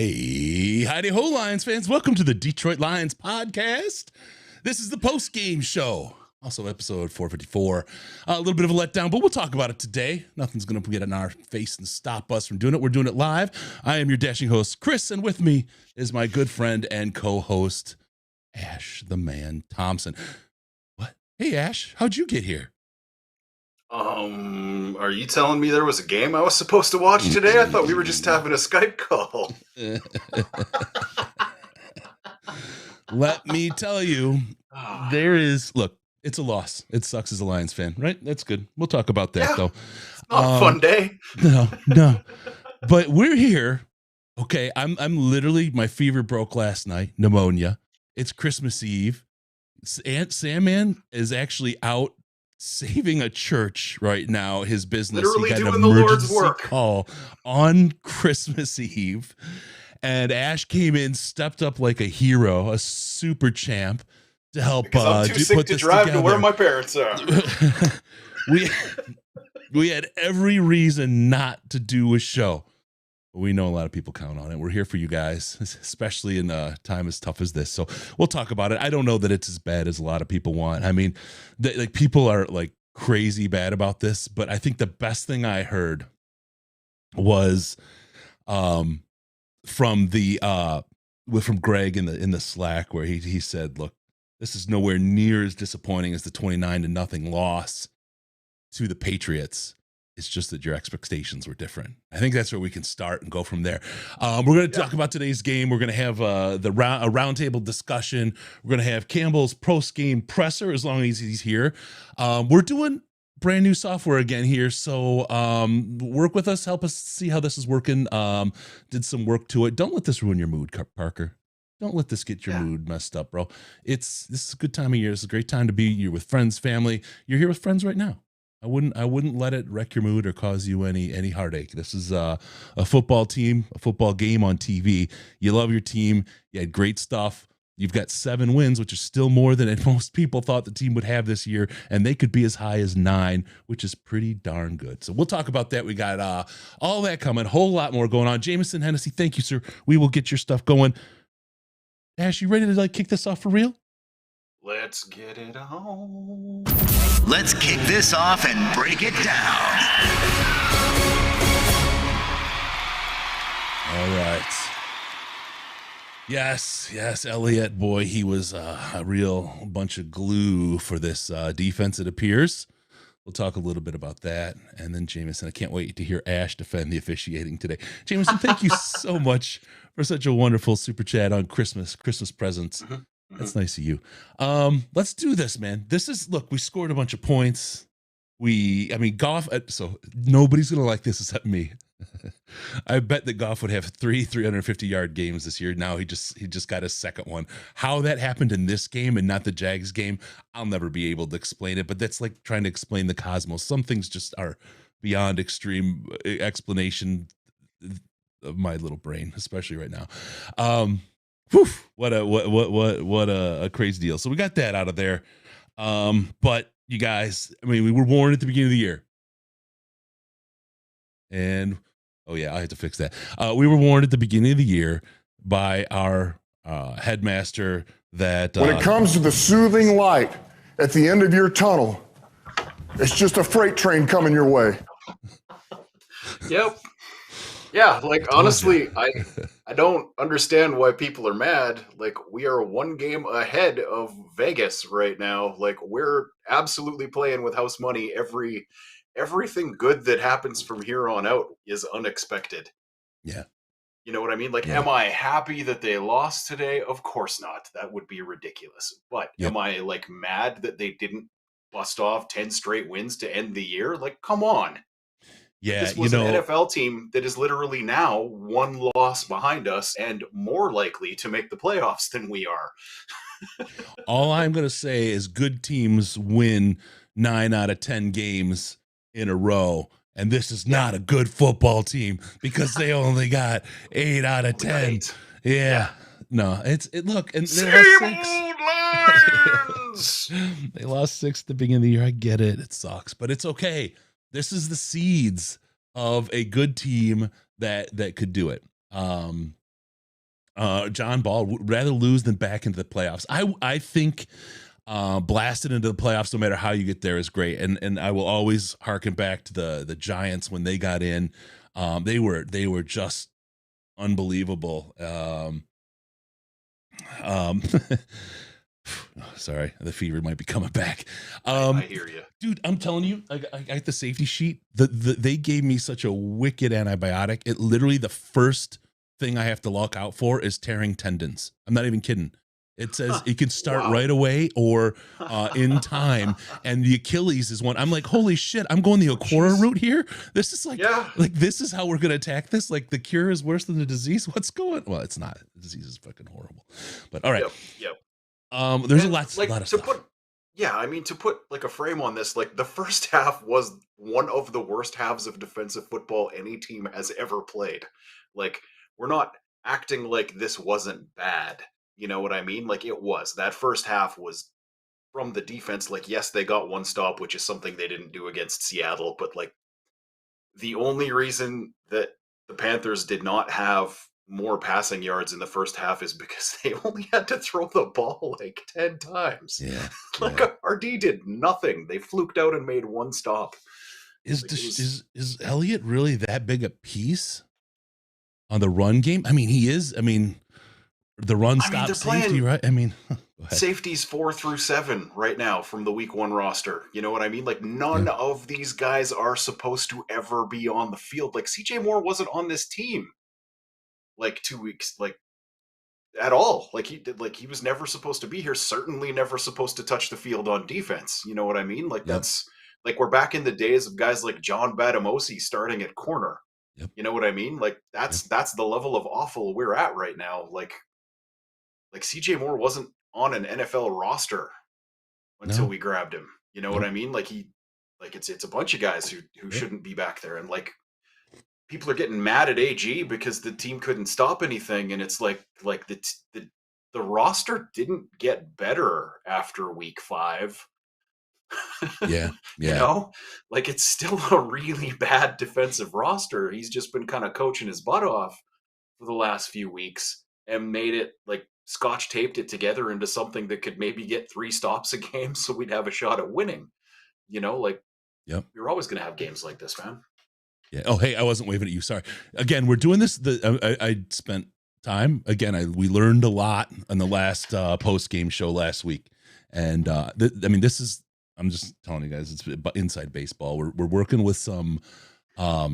Hey, howdy ho, Lions fans. Welcome to the Detroit Lions podcast. This is the post-game show. Also episode 454. A little bit of a letdown, but we'll talk about it today. Nothing's going to get in our face and stop us from doing it. We're doing it live. I am your dashing host, Chris, and with me is my good friend and co-host, Ash the Man Thompson. What? Hey, Ash, how'd you get here? Are you telling me there was a game I was supposed to watch today? I thought we were just having a Skype call. Let me tell you, look, it's a loss. It sucks as a Lions fan, right? That's good. We'll talk about that, though. It's not a fun day. No. But we're here. Okay, I'm literally, my fever broke last night, pneumonia. It's Christmas Eve. Aunt Sandman is actually out saving a church right now, his business. Literally he got doing an the Lord's emergency work. call on Christmas Eve. And Ash came in, stepped up like a hero, a super champ to help I'm too sick put to this drive together. to where my parents are. we had every reason not to do a show. We know a lot of people count on it. We're here for you guys, especially in a time as tough as this. So we'll talk about it. I don't know that it's as bad as a lot of people want. I mean, people are like crazy bad about this, but I think the best thing I heard was from Greg in the Slack, where he said, look, this is nowhere near as disappointing as the 29-0 loss to the Patriots. It's just that your expectations were different. I think that's where we can start and go from there. We're going to talk about today's game. We're going to have a roundtable discussion. We're going to have Campbell's post-game presser as long as he's here. We're doing brand new software again here, so work with us. Help us see how this is working. Did some work to it. Don't let this ruin your mood, Parker. Don't let this get your mood messed up, bro. This is a good time of year. It's a great time to be. You're with friends, family. You're here with friends right now. I wouldn't let it wreck your mood or cause you any heartache. This is a football team, a football game on TV. You love your team. You had great stuff. You've got 7 wins, which is still more than most people thought the team would have this year, and they could be as high as 9, which is pretty darn good. So we'll talk about that. We got all that coming, whole lot more going on. Jameson Hennessy, thank you, sir. We will get your stuff going. Ash, you ready to kick this off for real? Let's get it on. Let's kick this off and break it down. All right. Yes, Elliott, boy, he was a real bunch of glue for this defense, it appears. We'll talk a little bit about that. And then Jameson, I can't wait to hear Ash defend the officiating today. Jameson, thank you so much for such a wonderful super chat on Christmas presents. That's nice of you. Let's do this, man. Look, we scored a bunch of points. Goff, so nobody's going to like this except me. I bet that Goff would have 3 350-yard games this year. Now he just got his second one. How that happened in this game and not the Jags game, I'll never be able to explain it, but that's like trying to explain the cosmos. Some things just are beyond extreme explanation of my little brain, especially right now. What a crazy deal. So we got that out of there. But you guys, we were warned at the beginning of the year. And I had to fix that. We were warned at the beginning of the year by our headmaster that when it comes to the soothing light at the end of your tunnel, it's just a freight train coming your way. Yep. Yeah, honestly, I don't understand why people are mad. We are 1 game ahead of Vegas right now. We're absolutely playing with house money. Everything good that happens from here on out is unexpected. Yeah. You know what I mean? Am I happy that they lost today? Of course not. That would be ridiculous. But am I mad that they didn't bust off 10 straight wins to end the year? Come on. Yeah, this was an NFL team that is literally now 1 loss behind us and more likely to make the playoffs than we are. All I'm going to say is good teams win 9 out of 10 games in a row. And this is not a good football team because they only got 8 out of 10. Yeah. No, look, and they lost 6. They lost 6 at the beginning of the year. I get it. It sucks, but it's okay. This is the seeds of a good team that could do it. John Ball would rather lose than back into the playoffs. I think blasted into the playoffs, no matter how you get there, is great. And I will always harken back to the Giants when they got in. They were just unbelievable. Sorry, the fever might be coming back. I hear you, dude. I'm telling you, I got the safety sheet. They gave me such a wicked antibiotic. It literally, the first thing I have to look out for is tearing tendons. I'm not even kidding. It says it can start right away or in time, and the Achilles is one. I'm like, holy shit! I'm going the Okora route here. This is like this is how we're gonna attack this. Like the cure is worse than the disease. What's going? Well, it's not. The disease is fucking horrible. But all right. Yep. There's a lot of stuff. To put like a frame on this, like the first half was one of the worst halves of defensive football any team has ever played. Like, we're not acting like this wasn't bad. You know what I mean? Like, it was. That first half was from the defense. Like, yes, they got one stop, which is something they didn't do against Seattle. But like, the only reason that the Panthers did not have more passing yards in the first half is because they only had to throw the ball like 10 times. Yeah. Our D did nothing. They fluked out and made one stop. Is Elliott really that big a piece on the run game? I mean, he is. I mean, the run stop safety, right? I mean, safeties 4 through 7 right now from the week 1 roster. You know what I mean? Like, none of these guys are supposed to ever be on the field. Like, CJ Moore wasn't on this team like 2 weeks, like, at all. Like, he was never supposed to be here. Certainly never supposed to touch the field on defense. You know what I mean? Like, that's like, we're back in the days of guys like John Batamosi starting at corner. You know what I mean? Like, that's the level of awful we're at right now. Like CJ Moore wasn't on an NFL roster until we grabbed him. You know what I mean? Like, it's a bunch of guys who shouldn't be back there. And like, people are getting mad at AG because the team couldn't stop anything. And it's like the roster didn't get better after week 5. Yeah. You know, like, it's still a really bad defensive roster. He's just been kind of coaching his butt off for the last few weeks and made it, like, scotch taped it together into something that could maybe get 3 stops a game so we'd have a shot at winning. You know, like, you're always going to have games like this, man. Yeah. Oh, hey, I wasn't waving at you. Sorry. Again, we're doing this. I spent time. Again, we learned a lot on the last post-game show last week. And I mean, this is, I'm just telling you guys, it's inside baseball. We're working with some, I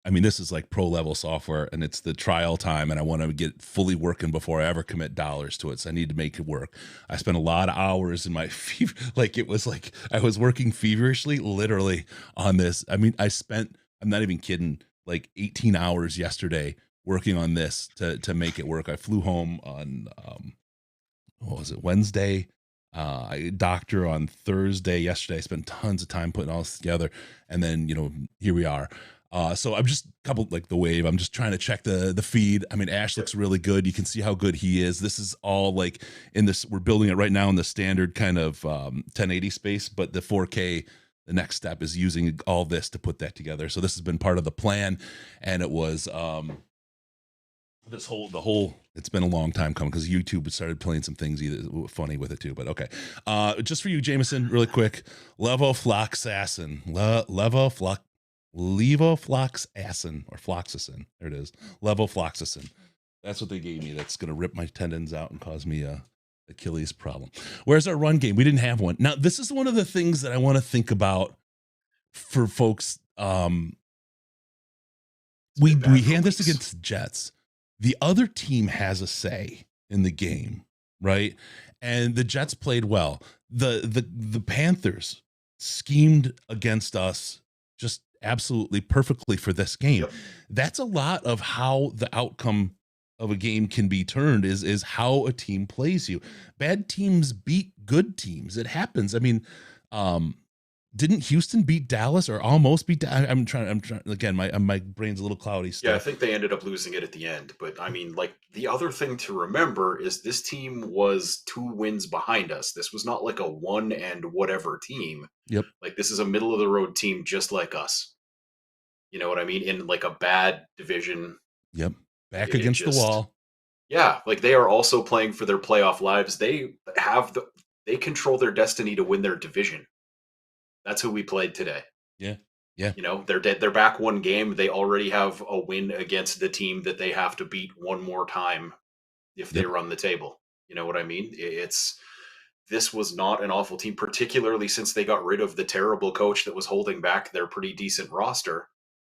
mean, this is like pro level software, and it's the trial time, and I want to get fully working before I ever commit dollars to it. So I need to make it work. I spent a lot of hours in my fever, like, it was like I was working feverishly, literally, on this. I mean, I'm not even kidding, like 18 hours yesterday working on this to make it work. I flew home on what was it, Wednesday? I doctor on Thursday. Yesterday, I spent tons of time putting all this together, and then, you know, here we are. So I'm just coupled like the wave. I'm just trying to check the feed. I mean, Ash looks really good. You can see how good he is. This is all like in this, we're building it right now in the standard kind of 1080 space, but the 4K, the next step is using all this to put that together. So this has been part of the plan, and it was it's been a long time coming because YouTube started playing some things either funny with it too. But okay, just for you, Jameson, really quick, levofloxacin, levofloxacin or floxacin. There it is, levofloxacin. That's what they gave me. That's going to rip my tendons out and cause me a Achilles problem. Where's our run game? We didn't have one. Now, this is one of the things that I want to think about for folks. We hand this against the Jets. The other team has a say in the game, right? And the Jets played well. The Panthers schemed against us just absolutely perfectly for this game. Yep. That's a lot of how the outcome of a game can be turned is how a team plays you. Bad teams beat good teams. It happens. I mean, didn't Houston beat Dallas or almost beat Dallas? I'm trying again, my brain's a little cloudy still. Yeah, I think they ended up losing it at the end. But I mean, like, the other thing to remember is this team was 2 wins behind us. This was not like a 1 and whatever team. Yep. Like, this is a middle of the road team just like us. You know what I mean? In like a bad division. Yep. Back against the wall. Yeah, like they are also playing for their playoff lives. They control their destiny to win their division. That's who we played today. Yeah. Yeah. You know, they're back one game. They already have a win against the team that they have to beat one more time if they Yep. run the table. You know what I mean? This was not an awful team, particularly since they got rid of the terrible coach that was holding back their pretty decent roster.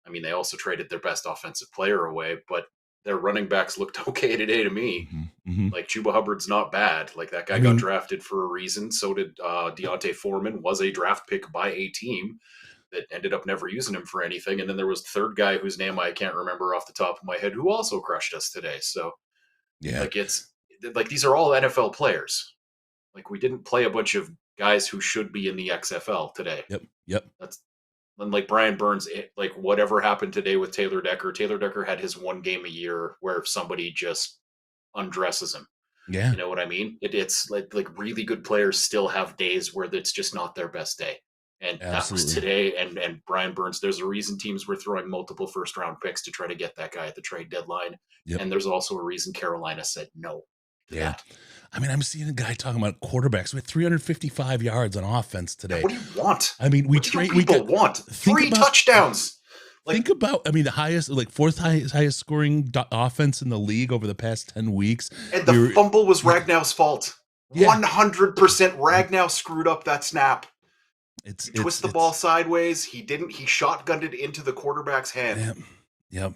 I mean, they also traded their best offensive player away, but their running backs looked okay today to me. Mm-hmm. Like Chuba Hubbard's not bad. Like that guy got drafted for a reason. So did Deontay Foreman, was a draft pick by a team that ended up never using him for anything. And then there was the third guy whose name I can't remember off the top of my head who also crushed us today. So Yeah. it's like these are all NFL players. Like we didn't play a bunch of guys who should be in the XFL today. Yep. That's and like Brian Burns, like whatever happened today with Taylor Decker. Taylor Decker had his one game a year where somebody just undresses him. Yeah. You know what I mean? It's like really good players still have days where it's just not their best day. And that was today. And Brian Burns, there's a reason teams were throwing multiple first round picks to try to get that guy at the trade deadline. Yep. And there's also a reason Carolina said no to that. I mean, I'm seeing a guy talking about quarterbacks with 355 yards on offense today. What do you want? I mean, we want 3 touchdowns. Think about, I mean, the highest, like fourth highest scoring offense in the league over the past 10 weeks. And the fumble was Ragnow's fault. 100% Ragnow screwed up that snap. Twist the ball sideways. He didn't. He shotgunned it into the quarterback's hand. Yep.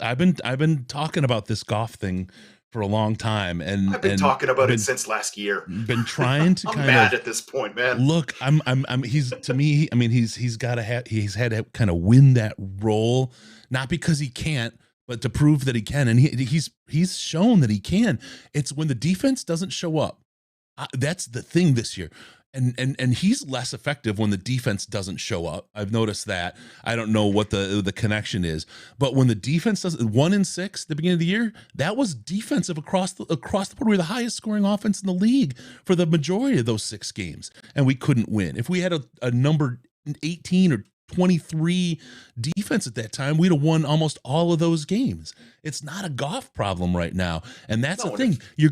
I've been talking about this Goff thing for a long time, and I've been talking about it since last year. Been trying to. I'm mad at this point, man. Look, he's to me. I mean, he's got to have. He's had to kind of win that role, not because he can't, but to prove that he can, and he's shown that he can. It's when the defense doesn't show up. That's the thing this year. And he's less effective when the defense doesn't show up. I've noticed that. I don't know what the connection is, but when the defense does 1-6 at the beginning of the year, that was defensive across the board. We were the highest scoring offense in the league for the majority of those 6 games, and we couldn't win. If we had a number 18 or 23 defense at that time, we'd have won almost all of those games. It's not a Goff problem right now, and that's the thing. What you're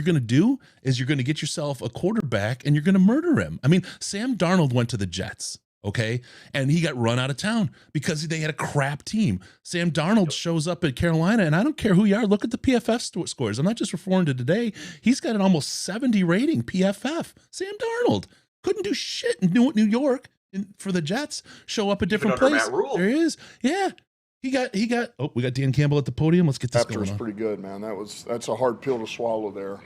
gonna do is you're gonna get yourself a quarterback and you're gonna murder him. I mean, Sam Darnold went to the Jets, okay, and he got run out of town because they had a crap team. Sam Darnold shows up at Carolina, and I don't care who you are. Look at the PFF scores. I'm not just referring to today. He's got an almost 70 rating PFF. Sam Darnold couldn't do shit in New York. For the Jets, show up a different place. Matt Rhule. There he is. Yeah. He got oh, we got Dan Campbell at the podium. Let's get this going on. Raptors pretty good, man. That's a hard pill to swallow there.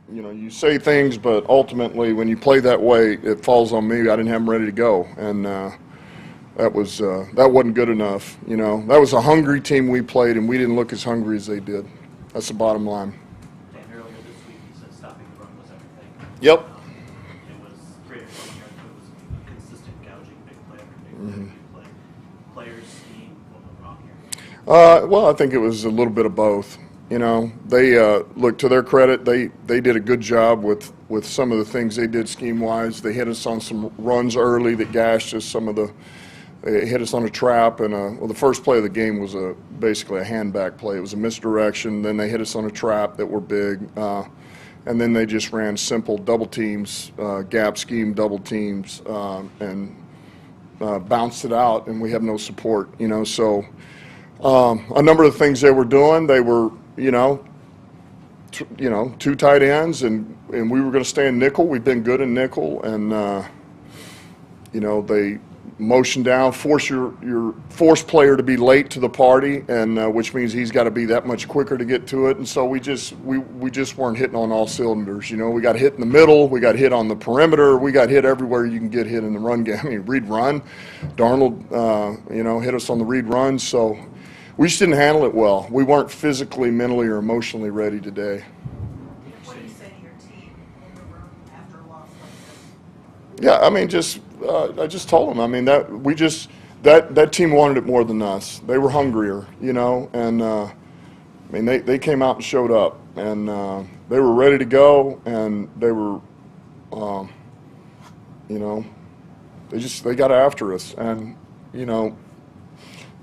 You say things, but ultimately when you play that way, it falls on me. I didn't have them ready to go. And that wasn't good enough. That was a hungry team we played, and we didn't look as hungry as they did. That's the bottom line. And earlier this week, you said stopping the run was everything. Yep. Well, I think it was a little bit of both. They look, to their credit, they did a good job with some of the things they did scheme wise. They hit us on some runs early that gashed us. They hit us on a trap, and the first play of the game was basically a handback play. It was a misdirection. Then they hit us on a trap that were big, and then they just ran simple double teams, gap scheme double teams, and bounced it out, and we have no support. So. A number of the things they were doing, they were, 2 tight ends, and we were going to stay in nickel. We've been good in nickel, and they motion down, force your player to be late to the party, and which means he's got to be that much quicker to get to it. And so we just weren't hitting on all cylinders. We got hit in the middle, we got hit on the perimeter, we got hit everywhere you can get hit in the run game. I mean, read run, Darnold, hit us on the read run. So. We just didn't handle it well. We weren't physically, mentally, or emotionally ready today. What do you say to your team in the room after a loss like this? Yeah, I mean, I just told them. I mean, that team wanted it more than us. They were hungrier, and I mean, they came out and showed up, and they were ready to go, and they were, they got after us, and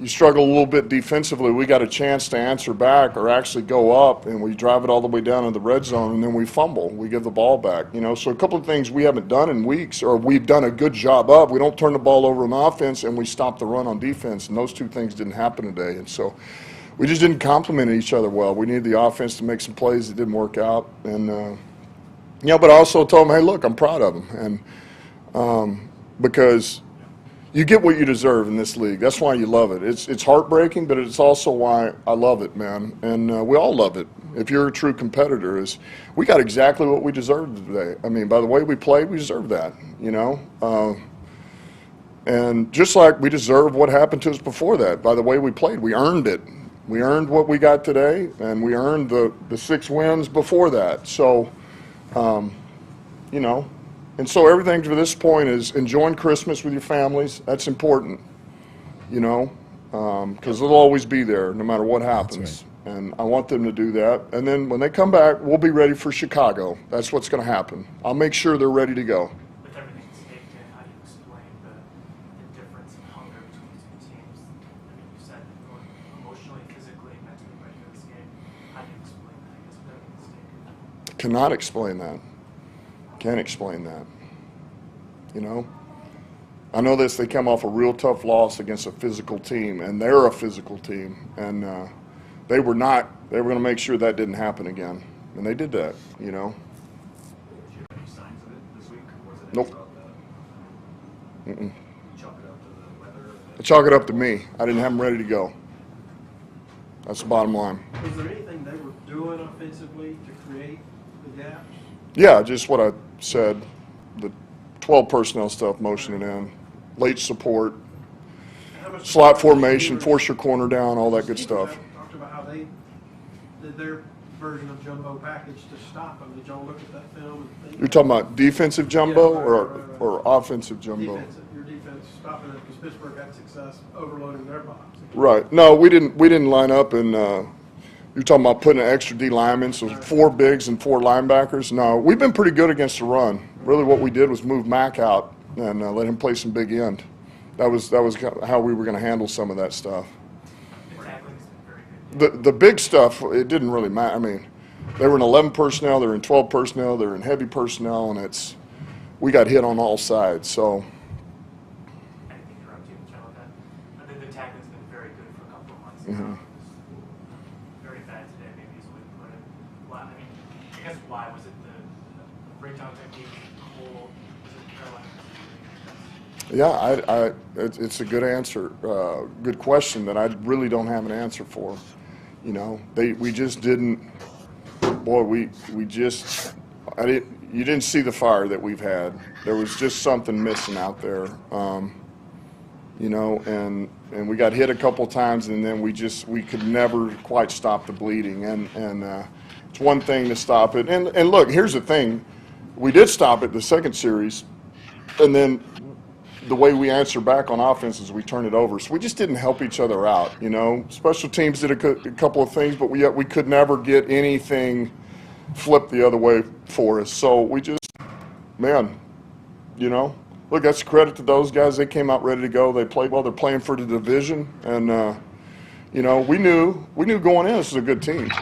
you struggle a little bit defensively, we got a chance to answer back or actually go up, and we drive it all the way down in the red zone, and then we fumble. We give the ball back. So a couple of things we haven't done in weeks, or we've done a good job of. We don't turn the ball over on offense, and we stop the run on defense, and those two things didn't happen today. And so we just didn't complement each other well. We needed the offense to make some plays that didn't work out. And, but I also told them, hey, look, I'm proud of them. And because you get what you deserve in this league. That's why you love it. It's heartbreaking, but it's also why I love it, man. And we all love it. If you're a true competitor, we got exactly what we deserved today. I mean, by the way we played, we deserve that, and just like we deserve what happened to us before that, by the way we played, we earned it. We earned what we got today, and we earned the 6 wins before that. So, And so everything to this point is enjoying Christmas with your families. That's important, because they'll always be there no matter what happens. Right. And I want them to do that. And then when they come back, we'll be ready for Chicago. That's what's going to happen. I'll make sure they're ready to go. With everything staked in, how do you explain the difference in hunger between these two teams? I mean, you said emotionally, physically, mentally ready for this game. How do you explain that, I guess, with everything staked in? Cannot explain that. Can't explain that. I know this. They come off a real tough loss against a physical team, and they're a physical team, and they were not. They were going to make sure that didn't happen again, and they did that. Did you have any signs of it this week? Or was it Nope. about that? Mm-mm. Chalk it up to the weather? I chalk it up to me. I didn't have them ready to go. That's the bottom line. Was there anything they were doing offensively to create the gaps? Yeah, just what I said. The 12 personnel stuff, motioning in, late support, slot formation, force your corner down, all that good stuff. Talked about how they did their version of jumbo package to stop them. Did y'all look at that film and think? You're talking about defensive jumbo Yeah, right. or offensive jumbo? Your defense stopping it because Pittsburgh had success overloading their box. Right. No, we didn't line up and you're talking about putting an extra D lineman, so 4 bigs and 4 linebackers. No, we've been pretty good against the run. Really what we did was move Mack out and let him play some big end. That was how we were going to handle some of that stuff. The big stuff, it didn't really matter. I mean, they were in 11 personnel, they're in 12 personnel, they're in heavy personnel, and we got hit on all sides. So. Anything to interrupt you, Jonathan? I think the tackling's been very good for a couple of months Mm-hmm. now. Very bad today, maybe is the way to put it. Why, I guess why was it the breakdown technique, cold? Was it Carolina? Yeah, it's a good answer, good question that I really don't have an answer for. We just didn't. Boy, we just. You didn't see the fire that we've had. There was just something missing out there, and we got hit a couple times, and then we could never quite stop the bleeding. And it's one thing to stop it. And look, here's the thing, we did stop it the second series, and then the way we answer back on offense is we turn it over. So we just didn't help each other out. Special teams did a couple of things, but we could never get anything flipped the other way for us. So we just, look, that's credit to those guys. They came out ready to go. They played well. They're playing for the division, and we knew going in this is a good team.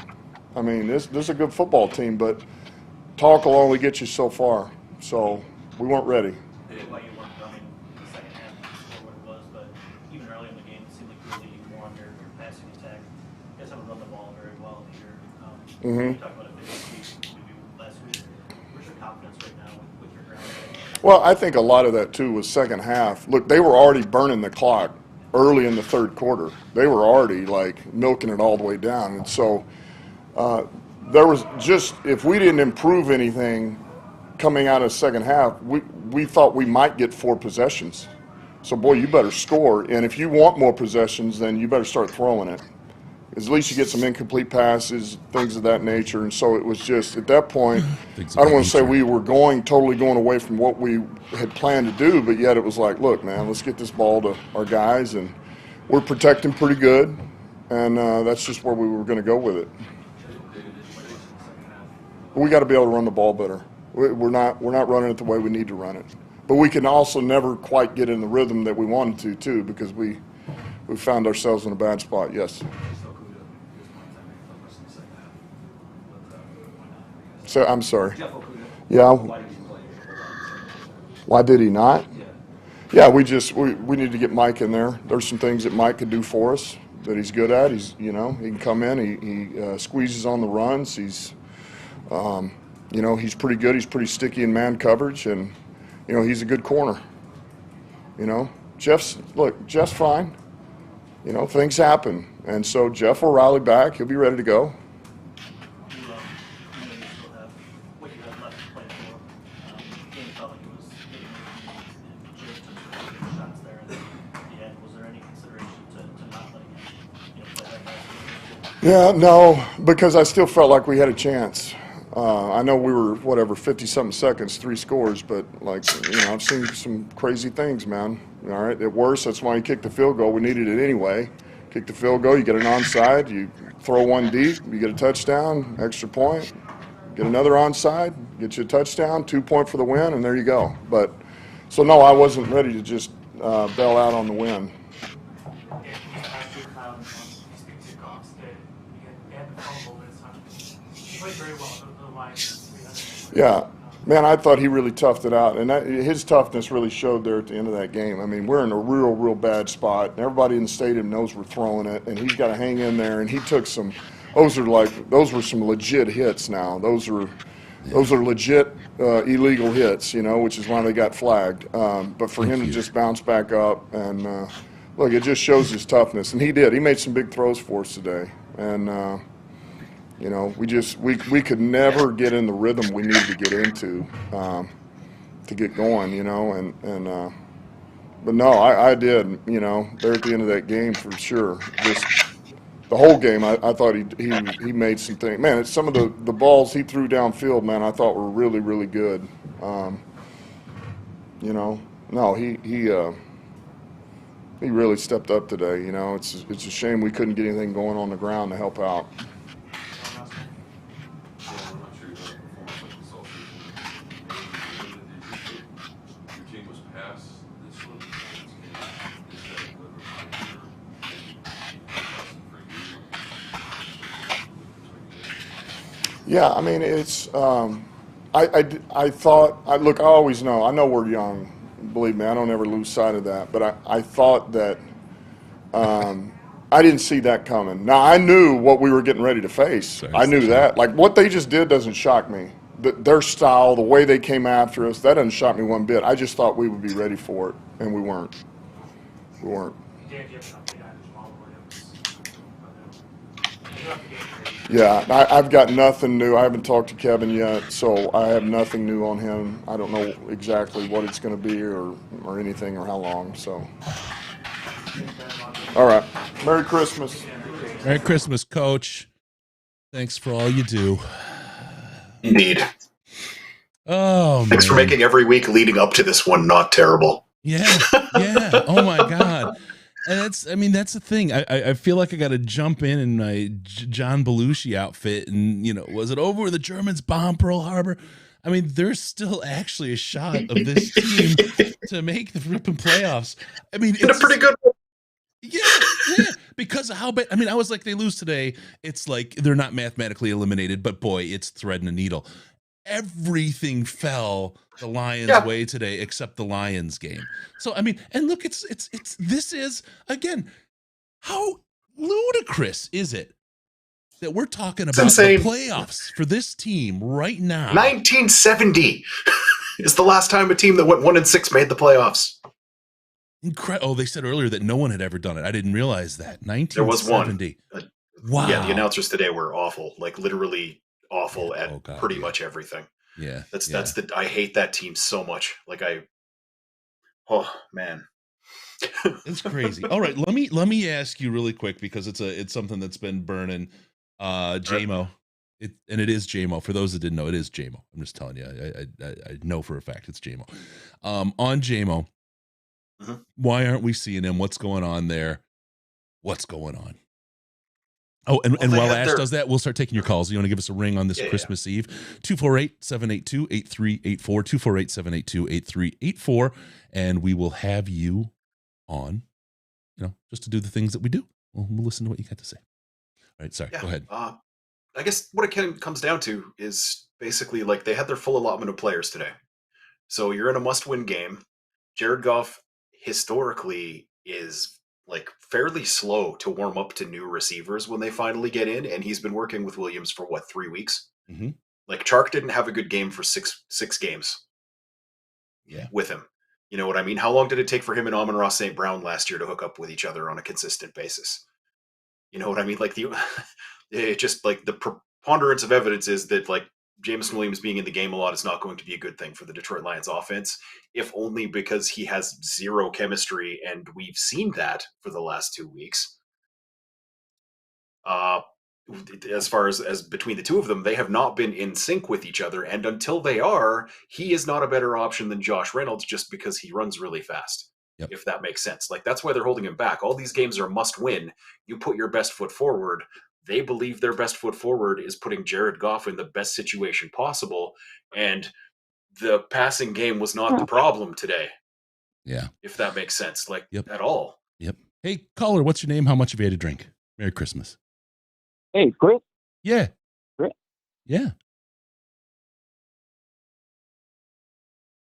I mean, this is a good football team, but talk will only get you so far. So we weren't ready. Why you weren't running in the second half to score what it was, but even early in the game, it seemed like you were leading more on your passing attack. You guys haven't run the ball very well here. You talked about a big week, maybe last week. Where's your confidence right now with your ground game? Well, I think a lot of that, too, was second half. Look, they were already burning the clock early in the third quarter. They were already, milking it all the way down. And so there was just, if we didn't improve anything coming out of the second half, we thought we might get 4 possessions. So, boy, you better score. And if you want more possessions, then you better start throwing it. Because at least you get some incomplete passes, things of that nature. And so it was just, at that point, I don't want to say we were totally going away from what we had planned to do, but yet it was like, look, man, let's get this ball to our guys. And we're protecting pretty good. And that's just where we were going to go with it. We got to be able to run the ball better. We're not running it the way we need to run it. But we can also never quite get in the rhythm that we wanted to, too, because we we found ourselves in a bad spot. Yes. Still Okudah is playing time for the rest of the second half. But why not? So I'm sorry. Jeff Okudah. Yeah. Why did he play? Why did he not? Yeah. Yeah, we need to get Mike in there. There's some things that Mike could do for us that he's good at. He can come in. He squeezes on the runs. He's he's pretty good. He's pretty sticky in man coverage, and he's a good corner. Jeff's fine. Things happen, and so Jeff will rally back. He'll be ready to go. You still have what you have left to play for. Game felt like it was getting and Jay took some good shots there. And at the end, was there any consideration to not letting him play that fast? Yeah, no, because I still felt like we had a chance. I know we were 50-something seconds, 3 scores, but I've seen some crazy things, man. All right, at worst, that's why you kicked the field goal. We needed it anyway. Kick the field goal, you get an onside, you throw one deep, you get a touchdown, extra point, get another onside, get you a touchdown, 2 point for the win, and there you go. But so no, I wasn't ready to just bail out on the win. Yeah, man, I thought he really toughed it out, and his toughness really showed there at the end of that game. I mean, we're in a real bad spot. Everybody in the stadium knows we're throwing it, and he's got to hang in there. And he took some. Those were some legit hits. Now those are legit illegal hits, which is why they got flagged. But for him to just bounce back up and look, it just shows his toughness, and he did. He made some big throws for us today, and. We could never get in the rhythm we needed to get into to get going, but no, I did, there at the end of that game for sure. Just the whole game, I thought he made some things. Man, some of the balls he threw downfield, man, I thought were really, really good. No, he really stepped up today. It's a shame we couldn't get anything going on the ground to help out. Yeah, I mean, it's, I thought, look, I always know, I know we're young, believe me, I don't ever lose sight of that, but I thought that, I didn't see that coming. Now, I knew what we were getting ready to face. I knew that. Like, what they just did doesn't shock me. Their style, the way they came after us, that doesn't shock me one bit. I just thought we would be ready for it, and we weren't. We weren't. Yeah, I've got nothing new. I haven't talked to Kevin yet, so I have nothing new on him. I don't know exactly what it's going to be or anything or how long. So, all right. Merry Christmas. Merry Christmas, Coach. Thanks for all you do. Indeed. Oh, thanks for making every week leading up to this one not terrible. Yeah. Oh my God. And that's the thing. I feel like I got to jump in my John Belushi outfit and, was it over when the Germans bombed Pearl Harbor? I mean, there's still actually a shot of this team to make the flipping playoffs. I mean, it's a pretty good one. Yeah, because of how bad. I mean, I was like, they lose today. It's like they're not mathematically eliminated, but boy, it's threading a needle. Everything fell the Lions' way today, except the Lions game. So I mean, and look, it's this is again, how ludicrous is it that we're talking about the playoffs for this team right now? 1970 is the last time a team that went 1-6 made the playoffs. Oh, they said earlier that no one had ever done it. I didn't realize that. 1970. There was one. Wow. Yeah, the announcers today were awful, like literally awful at pretty much everything. Yeah. That's I hate that team so much. Like oh man. It's crazy. All right, let me ask you really quick because it's something that's been burning. JMO. And it is JMO. For those that didn't know, it is JMO. I'm just telling you. I know for a fact it's JMO. On JMO. Mm-hmm. Why aren't we seeing him? What's going on there? What's going on? Oh, and while Ash does that, we'll start taking your calls. You want to give us a ring on this Christmas Eve? 248-782-8384, 248-782-8384, and we will have you on just to do the things that we do. We'll listen to what you got to say. All right, sorry, Yeah. go ahead. I guess what it comes down to is basically like they had their full allotment of players today. So you're in a must-win game. Jared Goff historically is like fairly slow to warm up to new receivers when they finally get in, and he's been working with Williams for 3 weeks. Mm-hmm. Like Chark didn't have a good game for six games. Yeah. With him. You know what I mean? How long did it take for him and Amon-Ra St. Brown last year to hook up with each other on a consistent basis? You know what I mean? Like it just like the preponderance of evidence is that like Jameson Williams being in the game a lot is not going to be a good thing for the Detroit Lions offense, if only because he has zero chemistry, and we've seen that for the last 2 weeks. As far as between the two of them, they have not been in sync with each other, and until they are, he is not a better option than Josh Reynolds just because he runs really fast. Yep. If that makes sense. Like that's why they're holding him back. All these games are must win. You put your best foot forward. They believe their best foot forward is putting Jared Goff in the best situation possible, and the passing game was not the problem today. Yeah. If that makes sense. Like Yep. at all. Yep. Hey, caller, what's your name? How much have you had to drink? Merry Christmas. Hey, Chris. Yeah. Chris? Yeah.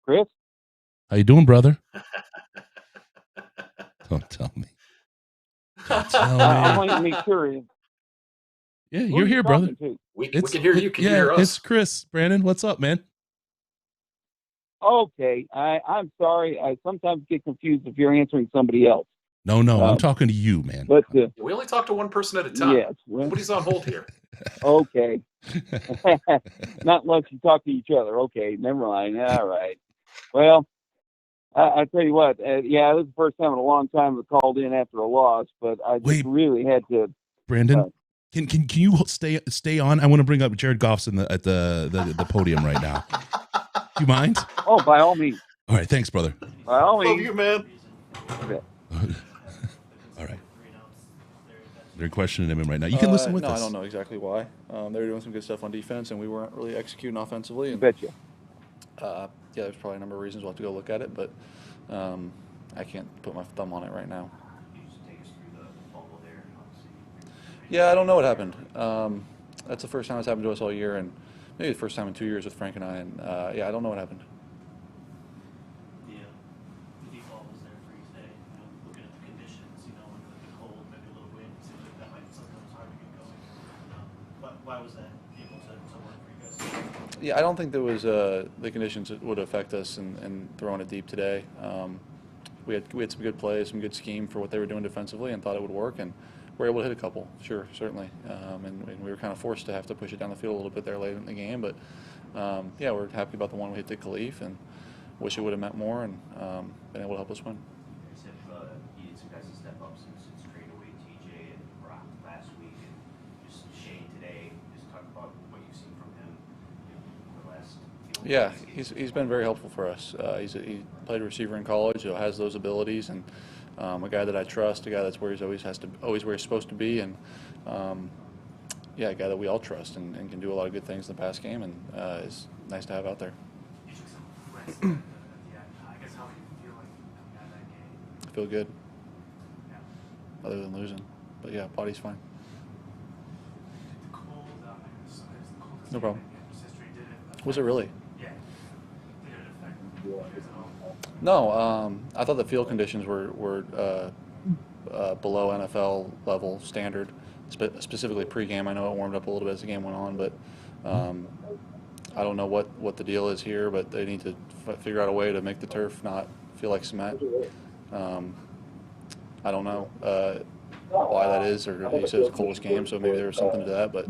Chris? How you doing, brother? Don't tell me. Don't tell me. I want to make sure. Yeah, Who you're are here, you brother. talking to? We can hear you. Can you hear us? It's Chris. Brandon, what's up, man? Okay, I'm sorry. I sometimes get confused if you're answering somebody else. No, I'm talking to you, man. But we only talk to one person at a time. yes, well, Nobody's on hold here. okay. Not unless you talk to each other. Okay, never mind. All right. Well, I tell you what. Yeah, this is the first time in a long time I called in after a loss, but I just really had to. Brandon, can you stay on? I want to bring up Jared Goff's at the podium right now. Do you mind? Oh, by all means. All right, thanks, brother. By all means. Love you, man. Okay. All right. They're questioning him right now. You can listen with us. us. I don't know exactly why. They were doing some good stuff on defense, and we weren't really executing offensively. And, betcha. Yeah, there's probably a number of reasons we'll have to go look at it, but I can't put my thumb on it right now. Yeah, I don't know what happened. That's the first time it's happened to us all year, and maybe the first time in 2 years with Frank and I. And yeah, I don't know what happened. The default was there for you today. Looking at the conditions, with the cold, maybe a little wind, seems like that might be something that was hard to get going. Why was that able to work for you guys? Yeah, I don't think there was the conditions that would affect us in throwing it deep today. We had some good plays, some good scheme for what they were doing defensively, and thought it would work, and we were able to hit a couple, sure, certainly. And we were kind of forced to have to push it down the field a little bit there late in the game, but yeah, we're happy about the one we hit to Khalif, and wish it would have meant more, and been able to help us win. You said you need some guys to step up since trade away TJ and Brock last week, and just Shane today. Just talk about what you've seen from him in the last. Yeah, he's been very helpful for us. He played receiver in college, so has those abilities, and a guy that I trust, a guy that's where he's always where he's supposed to be, and yeah, a guy that we all trust and can do a lot of good things in the pass game, and is nice to have out there. You took some rest at the end. I guess how do you feel like coming out of that game? I feel good, Yeah. other than losing, but yeah, body's fine. The cold, it's the coldest No problem. game in history. Did it affect Was it really? Yeah. Did it affect you guys at all? No, I thought the field conditions were below NFL level standard, specifically pregame. I know it warmed up a little bit as the game went on, but I don't know what the deal is here. But they need to figure out a way to make the turf not feel like cement. I don't know why that is, or you said it's the coldest game, so maybe there was something to that. But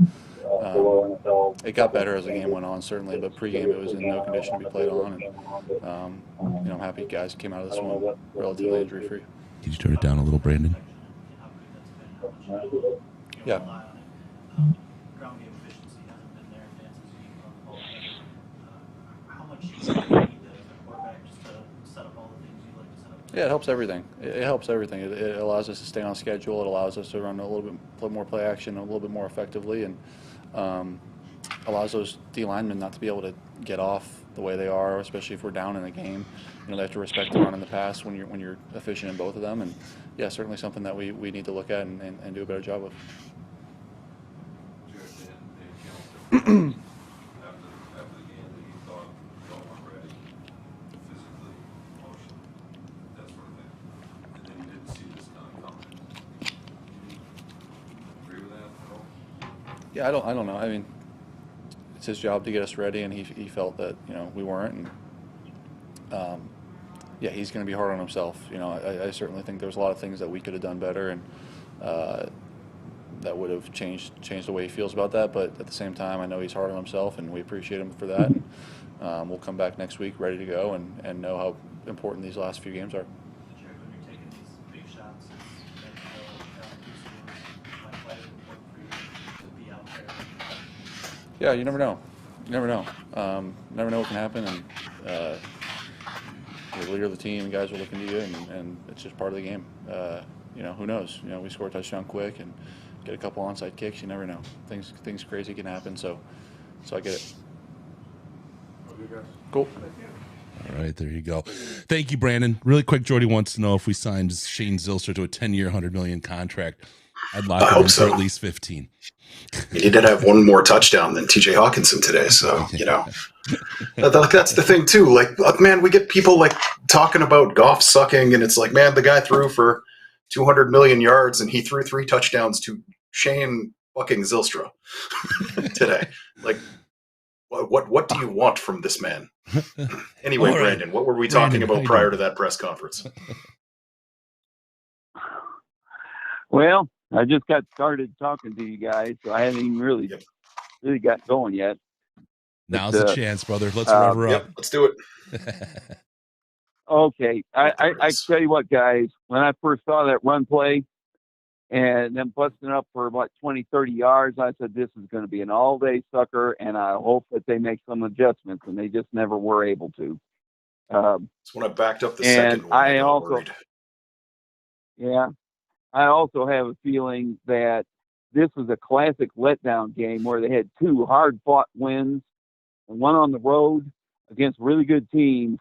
it got better as the game went on, certainly. But pregame, it was in no condition to be played on, and I'm happy guys came out of this one relatively injury free. Could you turn it down a little, Brandon? Yeah. Ground game efficiency hasn't been there. Advances you on the ball. How much do you need the quarterback just to set up all the things you like to set up? Yeah, it helps everything. It helps everything. It allows us to stay on schedule. It allows us to run a little bit more play action a little bit more effectively, and allows those D linemen not to be able to get off the way they are, especially if we're down in a game. You know, they have to respect the run and the pass when you're efficient in both of them. And yeah, certainly something that we need to look at and do a better job of. After the game that you thought y'all weren't ready, physically, emotionally, that sort of thing, and then you didn't see this kind of coming. Do you agree with that at all? Yeah, I don't know. I mean, it's his job to get us ready, and he felt that, you know, we weren't, and yeah, he's going to be hard on himself. You know, I certainly think there's a lot of things that we could have done better, and that would have changed the way he feels about that. But at the same time, I know he's hard on himself, and we appreciate him for that. And we'll come back next week ready to go and know how important these last few games are. Jared, when you're taking these big shots, it's like quite important for you to be out there. Yeah, you never know. You never know. Never know what can happen, and you're the leader of the team, and guys are looking to you, and it's just part of the game. You know, who knows? You know, we score a touchdown quick and get a couple onside kicks. You never know. Things crazy can happen. So I get it. Cool. All right, there you go. Thank you, Brandon. Really quick, Jordy wants to know if we signed Shane Zylstra to a 10-year, $100 million contract. I'd lock him in for at least 15. He did have one more touchdown than TJ Hawkinson today, so you know that's the thing too. Like, man, we get people like talking about Goff sucking, and it's like, man, the guy threw for 200 million yards, and he threw 3 touchdowns to Shane fucking Zylstra today. Like, what do you want from this man? Anyway, right. Brandon, what were we talking about prior to that press conference? Well, I just got started talking to you guys, so I haven't even really got going yet. Now's the chance, brother. Let's rev her up. Let's do it. Okay. I tell you what, guys, when I first saw that run play and them busting up for about 20, 30 yards, I said, this is going to be an all-day sucker, and I hope that they make some adjustments, and they just never were able to. That's when I backed up the second one. I also worried. Yeah. I also have a feeling that this was a classic letdown game where they had 2 hard-fought wins, and one on the road against really good teams.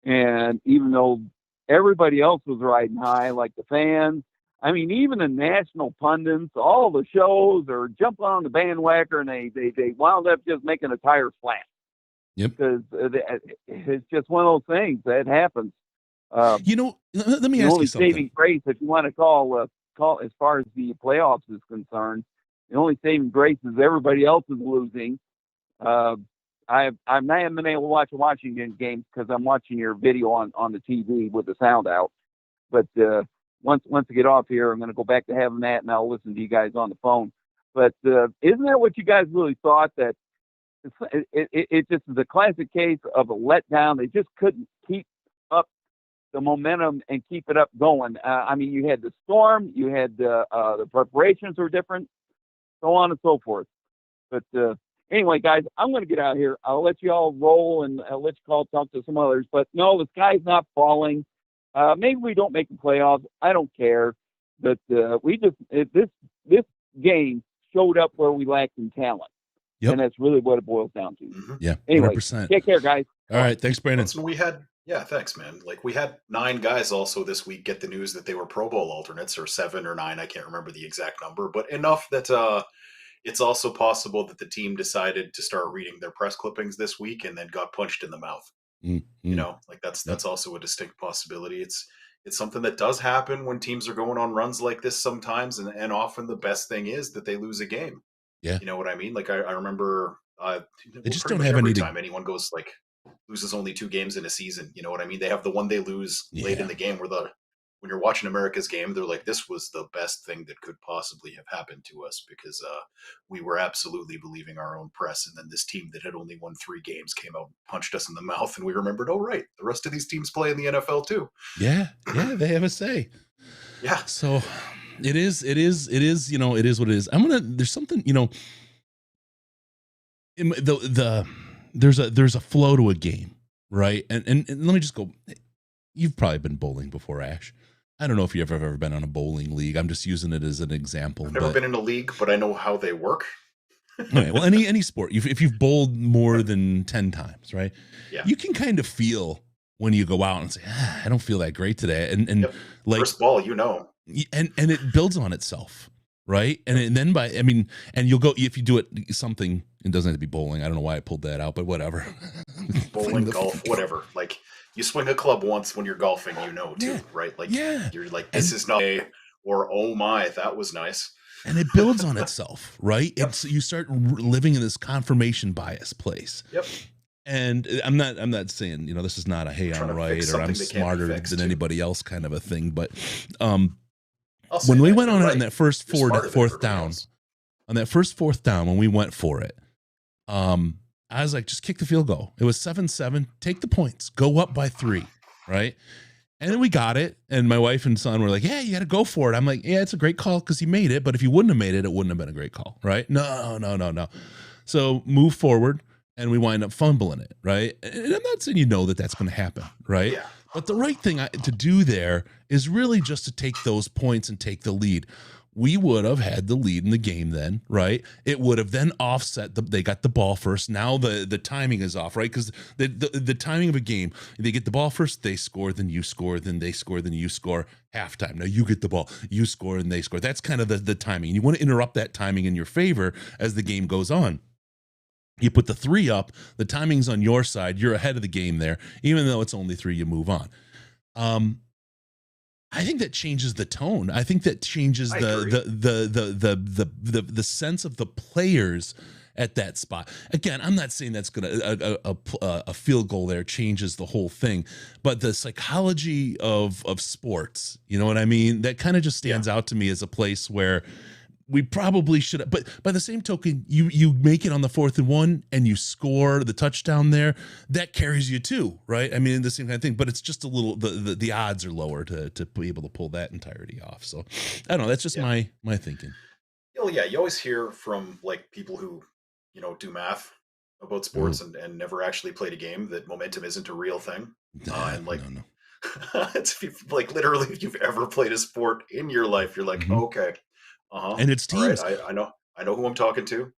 And even though everybody else was riding high, like the fans, I mean, even the national pundits, all the shows are jumping on the bandwagon, and they wound up just making a tire flat. Yep. Because it's just one of those things that happens. You know, let me ask you something. The only saving grace, if you want to call as far as the playoffs is concerned, the only saving grace is everybody else is losing. I haven't been able to watch a Washington game because I'm watching your video on the TV with the sound out. But once I get off here, I'm going to go back to having that, and I'll listen to you guys on the phone. But isn't that what you guys really thought, that it just is a classic case of a letdown? They just couldn't keep up the momentum and keep it up going. I mean, you had the storm, you had the preparations were different, so on and so forth. But anyway, guys, I'm going to get out of here. I'll let you all roll, and I'll let you talk to some others. But no, the sky's not falling. Maybe we don't make the playoffs. I don't care. But this game showed up where we lacked in talent. Yep. And that's really what it boils down to. Mm-hmm. Yeah, anyway, 100%. Take care, guys. All right, thanks, Brandon. Yeah, thanks, man. Like, we had 9 guys also this week get the news that they were Pro Bowl alternates, or 7 or 9. I can't remember the exact number, but enough that it's also possible that the team decided to start reading their press clippings this week and then got punched in the mouth. Mm-hmm. You know, like that's also a distinct possibility. It's something that does happen when teams are going on runs like this sometimes, and often the best thing is that they lose a game. Yeah, you know what I mean. Like I remember, they just don't have any time anyone goes like loses only 2 games in a season. You know what I mean? They have the one they lose late in the game where when you're watching America's game, they're like, this was the best thing that could possibly have happened to us, because we were absolutely believing our own press. And then this team that had only won 3 games came out and punched us in the mouth. And we remembered, oh, right, the rest of these teams play in the NFL too. Yeah, they have a say. Yeah. So it is, you know, it is what it is. There's something, you know, there's a flow to a game, right? And let me just go. You've probably been bowling before, Ash. I don't know if you've ever been on a bowling league. I'm just using it as an example. I've never been in a league, but I know how they work. Okay, well, any sport, if you've bowled more than 10 times, right? Yeah. You can kind of feel when you go out and say, I don't feel that great today. And like, first ball, and it builds on itself, right? And then and you'll go, if you do it something, it doesn't have to be bowling. I don't know why I pulled that out, but whatever. Bowling, golf, whatever. Like, you swing a club once when you're golfing, too, right? Like, you're like, this is not or oh my, that was nice. And it builds on itself, right? It's you start living in this confirmation bias place. Yep. And I'm not saying, this is not a, hey, I'm right, or I'm smarter than anybody else kind of a thing. But when we went on it in that first fourth down, when we went for it, I was like, just kick the field goal. It was 7-7, take the points, go up by 3, right? And then we got it, and my wife and son were like, yeah, you got to go for it. I'm like, yeah, it's a great call because you made it, but if you wouldn't have made it, it wouldn't have been a great call, right? No. So move forward, and we wind up fumbling it, right? And I'm not saying that's going to happen, right? Yeah. But the right thing to do there is really just to take those points and take the lead. We would have had the lead in the game then, right? It would have then offset they got the ball first. Now the timing is off, right? Because the timing of a game, they get the ball first, they score, then you score, then they score, then you score. Halftime. Now you get the ball, you score, and they score. That's kind of the timing. And you want to interrupt that timing in your favor as the game goes on. You put the 3 up, the timing's on your side, you're ahead of the game there. Even though it's only 3, you move on. I think that changes the tone. I think that changes the sense of the players at that spot. Again, I'm not saying that's gonna a field goal there changes the whole thing, but the psychology of sports, you know what I mean? That kind of just stands out to me as a place where we probably should have, but by the same token, you make it on the 4th and 1 and you score the touchdown there, that carries you too, right? I mean, the same kind of thing, but it's just a little, the odds are lower to be able to pull that entirety off. So I don't know. That's just my thinking. Well, yeah. You always hear from like people who, do math about sports and never actually played a game that momentum isn't a real thing. And like, no. It's like literally if you've ever played a sport in your life, you're like, okay. And it's teams. All right, I know who I'm talking to.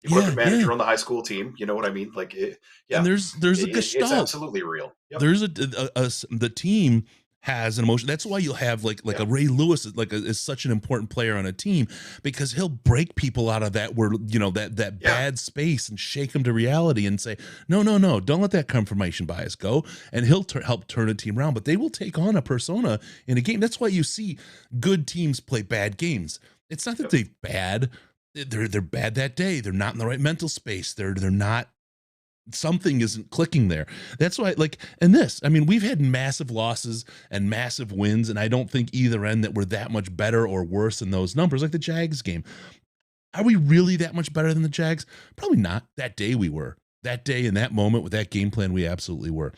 Equipment manager on the high school team. You know what I mean? Like, And there's a gestalt. It's absolutely real. Yep. There's the team has an emotion. That's why you'll have like a Ray Lewis is such an important player on a team because he'll break people out of that that bad space and shake them to reality and say, no, don't let that confirmation bias go. And he'll help turn a team around. But they will take on a persona in a game. That's why you see good teams play bad games. It's not that they're bad. They're bad that day. They're not in the right mental space. They're not. Something isn't clicking there. That's why, we've had massive losses and massive wins, and I don't think either end that we're that much better or worse than those numbers, like the Jags game. Are we really that much better than the Jags? Probably not. That day we were. That day in that moment with that game plan, we absolutely were.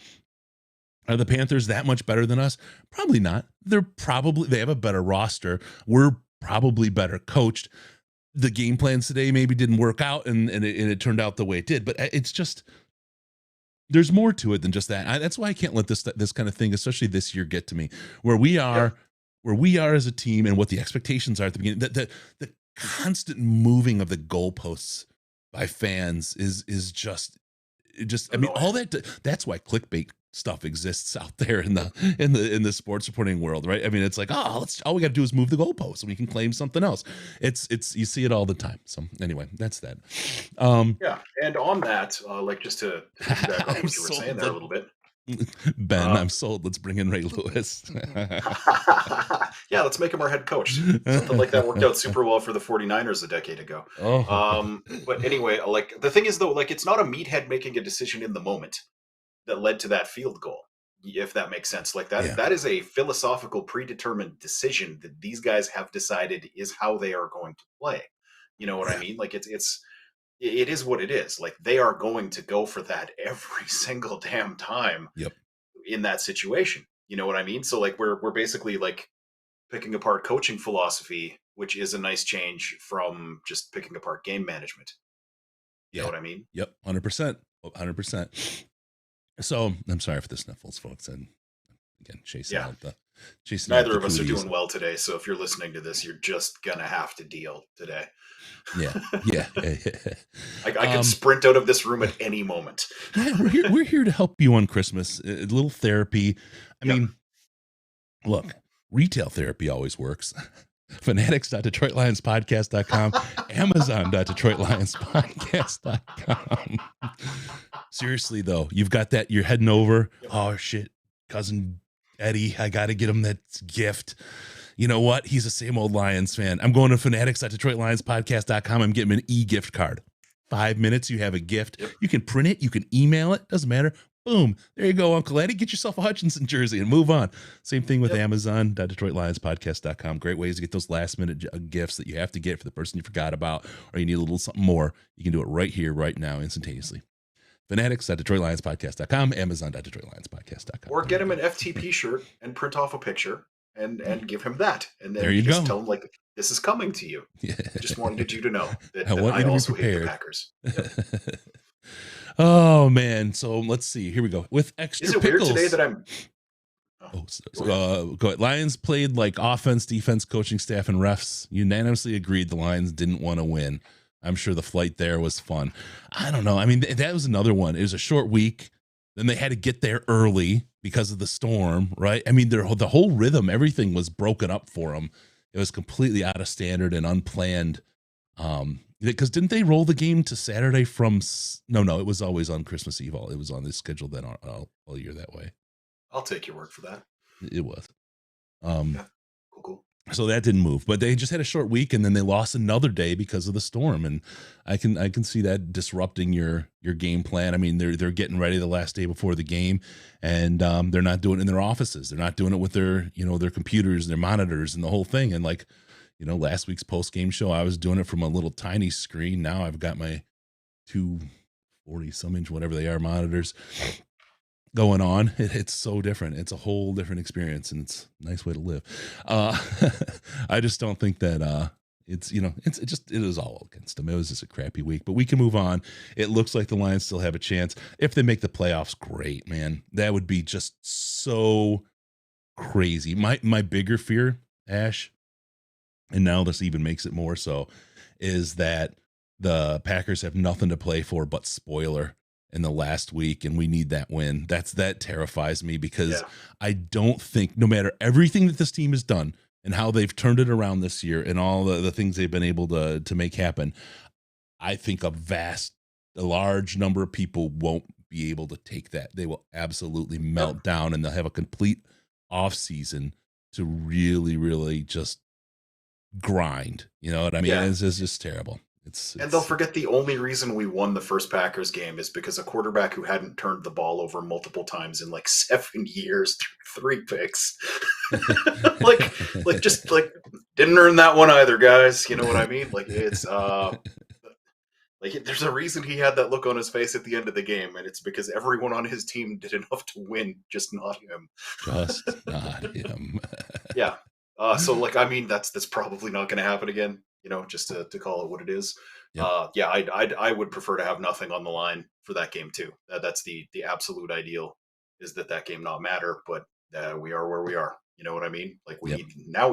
Are the Panthers that much better than us? Probably not. They have a better roster. We're probably better coached. The game plans today maybe didn't work out and it turned out the way it did, but it's just, there's more to it than just that. That's why I can't let this kind of thing, especially this year, get to me where we are as a team and what the expectations are at the beginning. The constant moving of the goalposts by fans is just, I mean, all that's why clickbait stuff exists out there in the sports reporting world, right? I mean, it's like, all we got to do is move the goalposts and we can claim something else. It's you see it all the time. So anyway, that's that. And on that, just to piggyback on what you were saying there a little bit, Ben, I'm sold. Let's bring in Ray Lewis. Let's make him our head coach. Something like that worked out super well for the 49ers a decade ago. But anyway, the thing is though, it's not a meathead making a decision in the moment that led to that field goal, if that makes sense. That is a philosophical predetermined decision that these guys have decided is how they are going to play. You know what I mean? It is what it is. They are going to go for that every single damn time in that situation. You know what I mean? So we're basically picking apart coaching philosophy, which is a nice change from just picking apart game management. You know what I mean? Yep. 100%. So I'm sorry for the sniffles, folks. And again, chasing out Chasing out Neither the of us are cooties. doing well today, so if you're listening to this, you're just gonna have to deal today. Yeah. I can sprint out of this room at any moment. Yeah, we're here to help you on Christmas. A little therapy. I mean, look, retail therapy always works. Fanatics.DetroitLionsPodcast.com, Amazon.DetroitLionsPodcast.com. Seriously, though, you've got that, you're heading over. Oh, shit, cousin Eddie, I got to get him that gift. You know what? He's a same old Lions fan. I'm going to Fanatics.DetroitLionsPodcast.com. I'm getting him an e-gift card. 5 minutes, you have a gift. You can print it, you can email it, doesn't matter. Boom. There you go, Uncle Eddie. Get yourself a Hutchinson jersey and move on. Same thing with Amazon.DetroitLionsPodcast.com. Great ways to get those last minute gifts that you have to get for the person you forgot about, or you need a little something more. You can do it right here, right now, instantaneously. Fanatics.DetroitLionsPodcast.com, Amazon.DetroitLionsPodcast.com. Or get him an FTP shirt and print off a picture and give him that. And then There you just go. tell him, like, this is coming to you. Yeah. I just wanted you to know that I want you to be also hate the prepared. Packers. Oh, man. So let's see. Here we go. With extra Is it pickles. weird today that I'm... Go ahead. Lions played like offense, defense, coaching staff, and refs unanimously agreed the Lions didn't want to win. I'm sure the flight there was fun. I don't know. I mean, that was another one. It was a short week. Then they had to get there early because of the storm, right? I mean, the whole rhythm, everything was broken up for them. It was completely out of standard and unplanned. Because didn't they roll the game to Saturday from? No, it was always on Christmas Eve. It was on the schedule then all year that way. I'll take your word for that. It was. Cool. So that didn't move, but they just had a short week, and then they lost another day because of the storm. And I can see that disrupting your game plan. I mean, they're getting ready the last day before the game, and they're not doing it in their offices. They're not doing it with their computers, their monitors, and the whole thing. And like, last week's post game show, I was doing it from a little tiny screen. Now I've got my 240 some inch, whatever they are, monitors going on. It's so different. It's a whole different experience, and it's a nice way to live. I just don't think that it is all against them. It was just a crappy week, but we can move on. It looks like the Lions still have a chance. If they make the playoffs, great, man. That would be just so crazy. My bigger fear, Ash, and now this even makes it more so, is that the Packers have nothing to play for but spoiler in the last week, and we need that win. That terrifies me, because I don't think, no matter everything that this team has done and how they've turned it around this year and all the things they've been able to make happen, I think a large number of people won't be able to take that. They will absolutely melt down, and they'll have a complete off season to really, really just grind. You know what I mean? Yeah. It's just terrible. And they'll forget the only reason we won the first Packers game is because a quarterback who hadn't turned the ball over multiple times in like 7 years through 3 picks, just didn't earn that one either, guys. You know what I mean? Like, it's there's a reason he had that look on his face at the end of the game, and it's because everyone on his team did enough to win, just not him. Just not him. Yeah. So that's probably not going to happen again. Just to call it what it is. Yep. I would prefer to have nothing on the line for that game too. That's the absolute ideal, is that game not matter, but we are where we are. You know what I mean? Like, we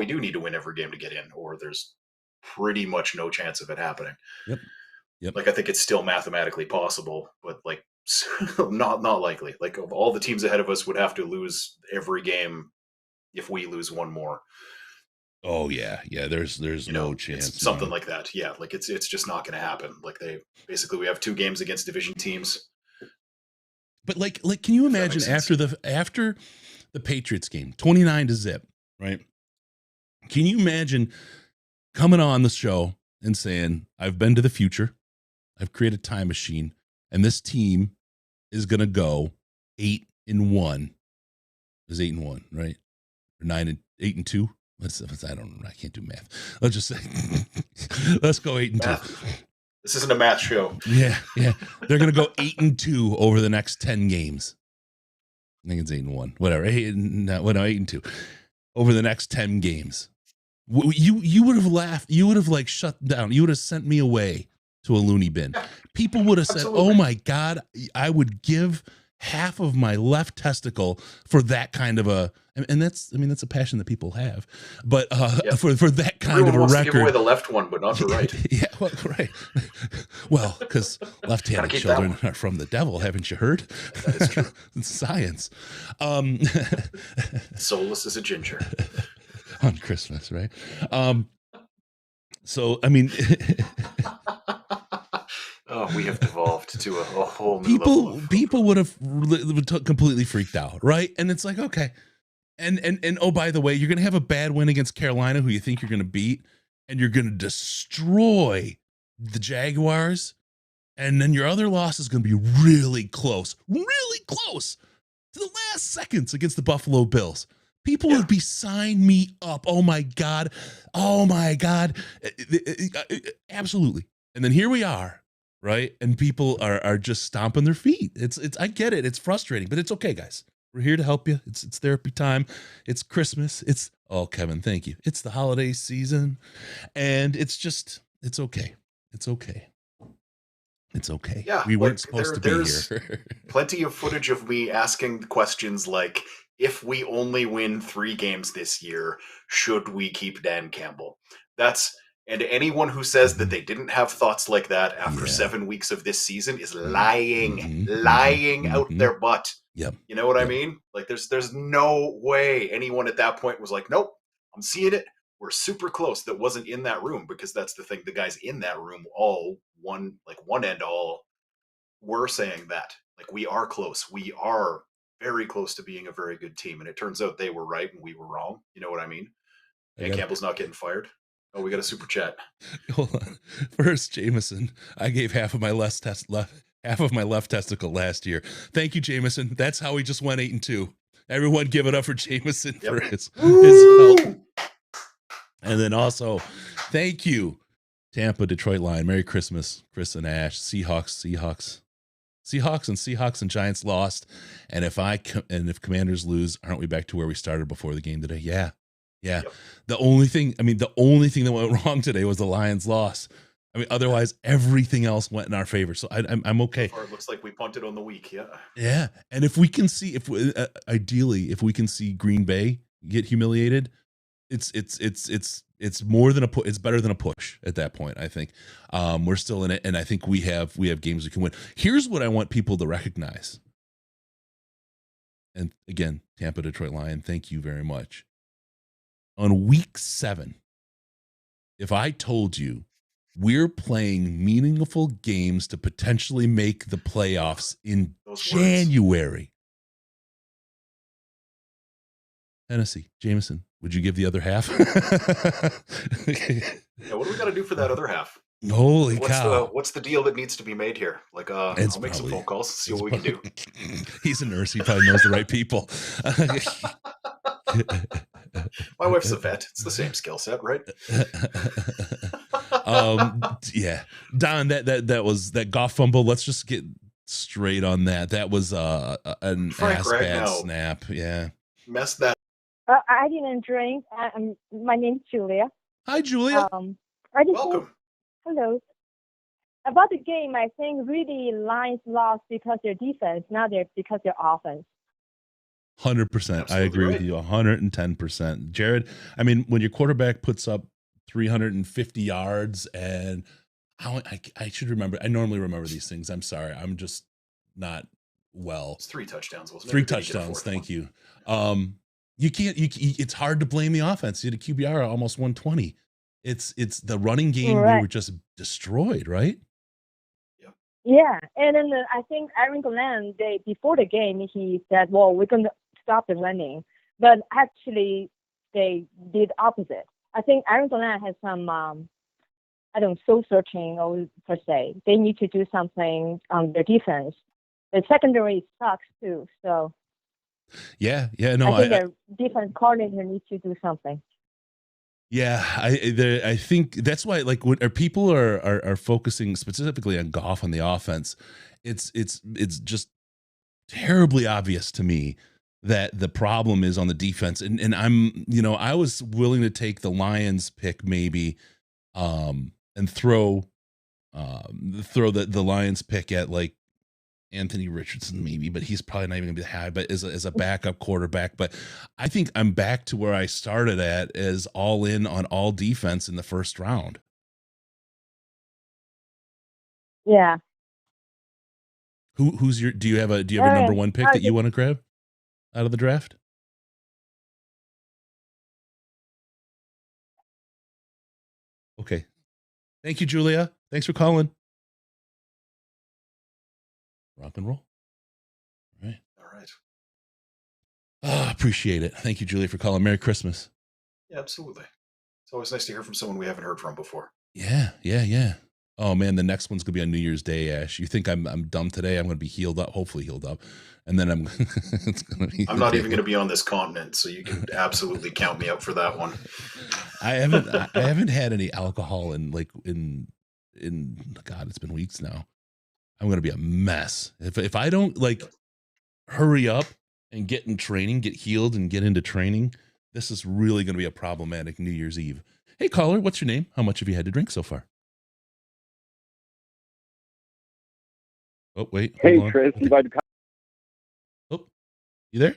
do need to win every game to get in, or there's pretty much no chance of it happening. Yep. Like, I think it's still mathematically possible, but like not likely. Like, of all the teams ahead of us would have to lose every game if we lose one more. Oh yeah. There's no chance. Something like that. Yeah, like it's just not going to happen. Like, we have 2 games against division teams. But like, can you imagine after the Patriots game, 29-0, right? Can you imagine coming on the show and saying, "I've been to the future, I've created a time machine, and this team is going to go 8-1." It was 8-1, right? Or 8-2. I don't know. I can't do math. Let's just say, let's go 8-2. This isn't a math show. Yeah. They're going to go 8-2 over the next 10 games. I think it's 8-1. Whatever. 8-2 over the next 10 games. You would have laughed. You would have shut down. You would have sent me away to a loony bin. People would have said, "Oh my God, I would give half of my left testicle for that kind of a, and that's, I mean, that's a passion that people have, but for that kind Everyone of a wants record. to give away the left one, but not the right. Yeah, well, right. Well, because left-handed keep children are from the devil, haven't you heard? That is true. It's science. Soulless as a ginger. On Christmas, right? So, I mean, oh, we have devolved to a whole new level. People would have completely freaked out, right? And it's like, okay. And oh, by the way, you're going to have a bad win against Carolina, who you think you're going to beat, and you're going to destroy the Jaguars. And then your other loss is going to be really close to the last seconds against the Buffalo Bills. People would be sign me up. Oh my God. Absolutely. And then here we are, right? And people are just stomping their feet. It's I get it. It's frustrating, but it's okay, guys. We're here to help you. It's therapy time. It's Christmas. Oh, Kevin, thank you. It's the holiday season. And it's okay. It's okay. It's okay. Yeah, we weren't supposed to be here. Plenty of footage of me asking questions like, if we only win 3 games this year, should we keep Dan Campbell? And anyone who says that they didn't have thoughts like that after 7 weeks of this season is lying out their butt. Yep. You know what I mean? Like there's no way anyone at that point was like, nope, I'm seeing it. We're super close. That wasn't in that room, because that's the thing. The guys in that room one and all were saying that. Like, we are close. We are very close to being a very good team. And it turns out they were right and we were wrong. You know what I mean? And Campbell's not getting fired. Oh, we got a super chat. Hold on. First, Jameson. I gave half of my left testicle last year. Thank you, Jameson. That's how we just went 8-2. Everyone give it up for Jameson for his help. And then also, thank you, Tampa, Detroit Lion. Merry Christmas, Chris and Ash. Seahawks and Giants lost. And if Commanders lose, aren't we back to where we started before the game today? Yeah. Yep. The only thing that went wrong today was the Lions loss. I mean, otherwise everything else went in our favor. So I'm okay. So far, it looks like we punted on the week. Yeah. Yeah. And if we can see, ideally, if we can see Green Bay get humiliated, it's more than it's better than a push at that point. I think we're still in it, and I think we have games we can win. Here's what I want people to recognize. And again, Tampa, Detroit Lion, thank you very much. On week 7, if I told you we're playing meaningful games to potentially make the playoffs in January, Hennessy, Jameson, would you give the other half? Yeah, what do we got to do for that other half? Holy cow. What's the deal that needs to be made here? Like, I'll make some phone calls, see what we can do. He's a nurse. He probably knows the right people. My wife's a vet. It's the same skill set, right? Yeah. Don, that was that Goff fumble. Let's just get straight on that. That was an bad snap. Yeah. Messed that. I didn't drink. My name's Julia. Hi, Julia. Welcome. Hello. About the game, I think really Lions lost because their defense, not because their offense. 100%. I agree with you 110%. Jared, I mean, when your quarterback puts up 350 yards and I should remember, I normally remember these things. I'm sorry. I'm just not well. It's 3 touchdowns. Wasn't it? 3 touchdowns. Thank you. You can't, it's hard to blame the offense. You had a QBR almost 120. It's the running game. Right. We were just destroyed, right? Yeah. And then I think Aaron Glenn, before the game, he said, well, we're going to stop the running. But actually, they did opposite. I think Aaron Glenn has some, soul searching or per se. They need to do something on their defense. The secondary sucks too. So yeah, no, I think their defense coordinator needs to do something. Yeah, I think that's why, like, when people are focusing specifically on Goff on the offense, it's just terribly obvious to me that the problem is on the defense. And I'm, I was willing to take the Lions pick maybe, and throw the Lions pick at like Anthony Richardson maybe, but he's probably not even gonna be high, but as a backup quarterback. But I think I'm back to where I started at, as all in on all defense in the first round. Yeah. Who's your, do you have a number one pick that you want to grab out of the draft? Okay. Thank you, Julia. Thanks for calling. Rock and roll. All right. All right. Appreciate it. Thank you, Julia, for calling. Merry Christmas. Yeah, absolutely. It's always nice to hear from someone we haven't heard from before. Yeah. Oh man, the next one's gonna be on New Year's Day, Ash. You think I'm dumb today? I'm gonna be healed up, hopefully healed up, and then it's gonna be. I'm not even gonna be on this continent, so you can absolutely count me out for that one. I haven't had any alcohol in God, it's been weeks now. I'm gonna be a mess if I don't hurry up and get in training, get healed, and get into training. This is really gonna be a problematic New Year's Eve. Hey caller, what's your name? How much have you had to drink so far? Oh, wait. Hey, Chris. Okay. Oh, you there?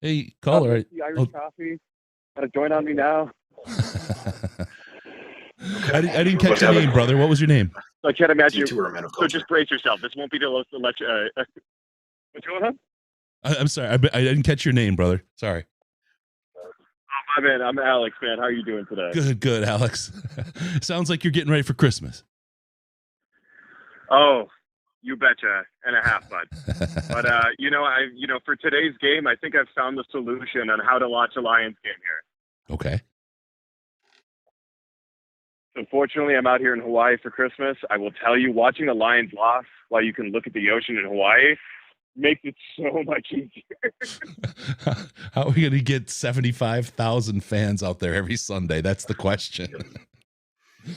Hey, caller. The Irish coffee. Got a joint on me now. I didn't catch your name, brother. What was your name? I can't imagine you. So just brace yourself. This won't be the last. What's going on? I'm sorry. I didn't catch your name, brother. Sorry. Oh, my man. I'm Alex, man. How are you doing today? Good, Alex. Sounds like you're getting ready for Christmas. Oh, you betcha, and a half, bud. But for today's game, I think I've found the solution on how to watch a Lions game here. Okay. Unfortunately, I'm out here in Hawaii for Christmas. I will tell you, watching the Lions loss while you can look at the ocean in Hawaii makes it so much easier. How are we going to get 75,000 fans out there every Sunday? That's the question. I'm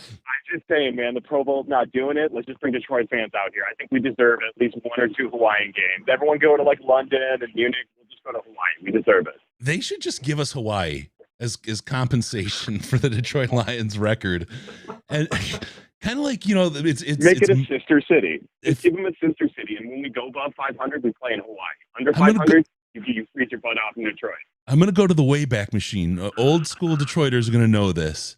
just saying, man, the Pro Bowl's not doing it. Let's just bring Detroit fans out here. I think we deserve at least 1 or 2 Hawaiian games. Everyone go to London and Munich. We'll just go to Hawaii. We deserve it. They should just give us Hawaii as compensation for the Detroit Lions record. And kind of like, it's make it a sister city. Just give them a sister city. And when we go above 500, we play in Hawaii. Under 500, you freeze your butt off in Detroit. I'm going to go to the Wayback Machine. Old school Detroiters are going to know this.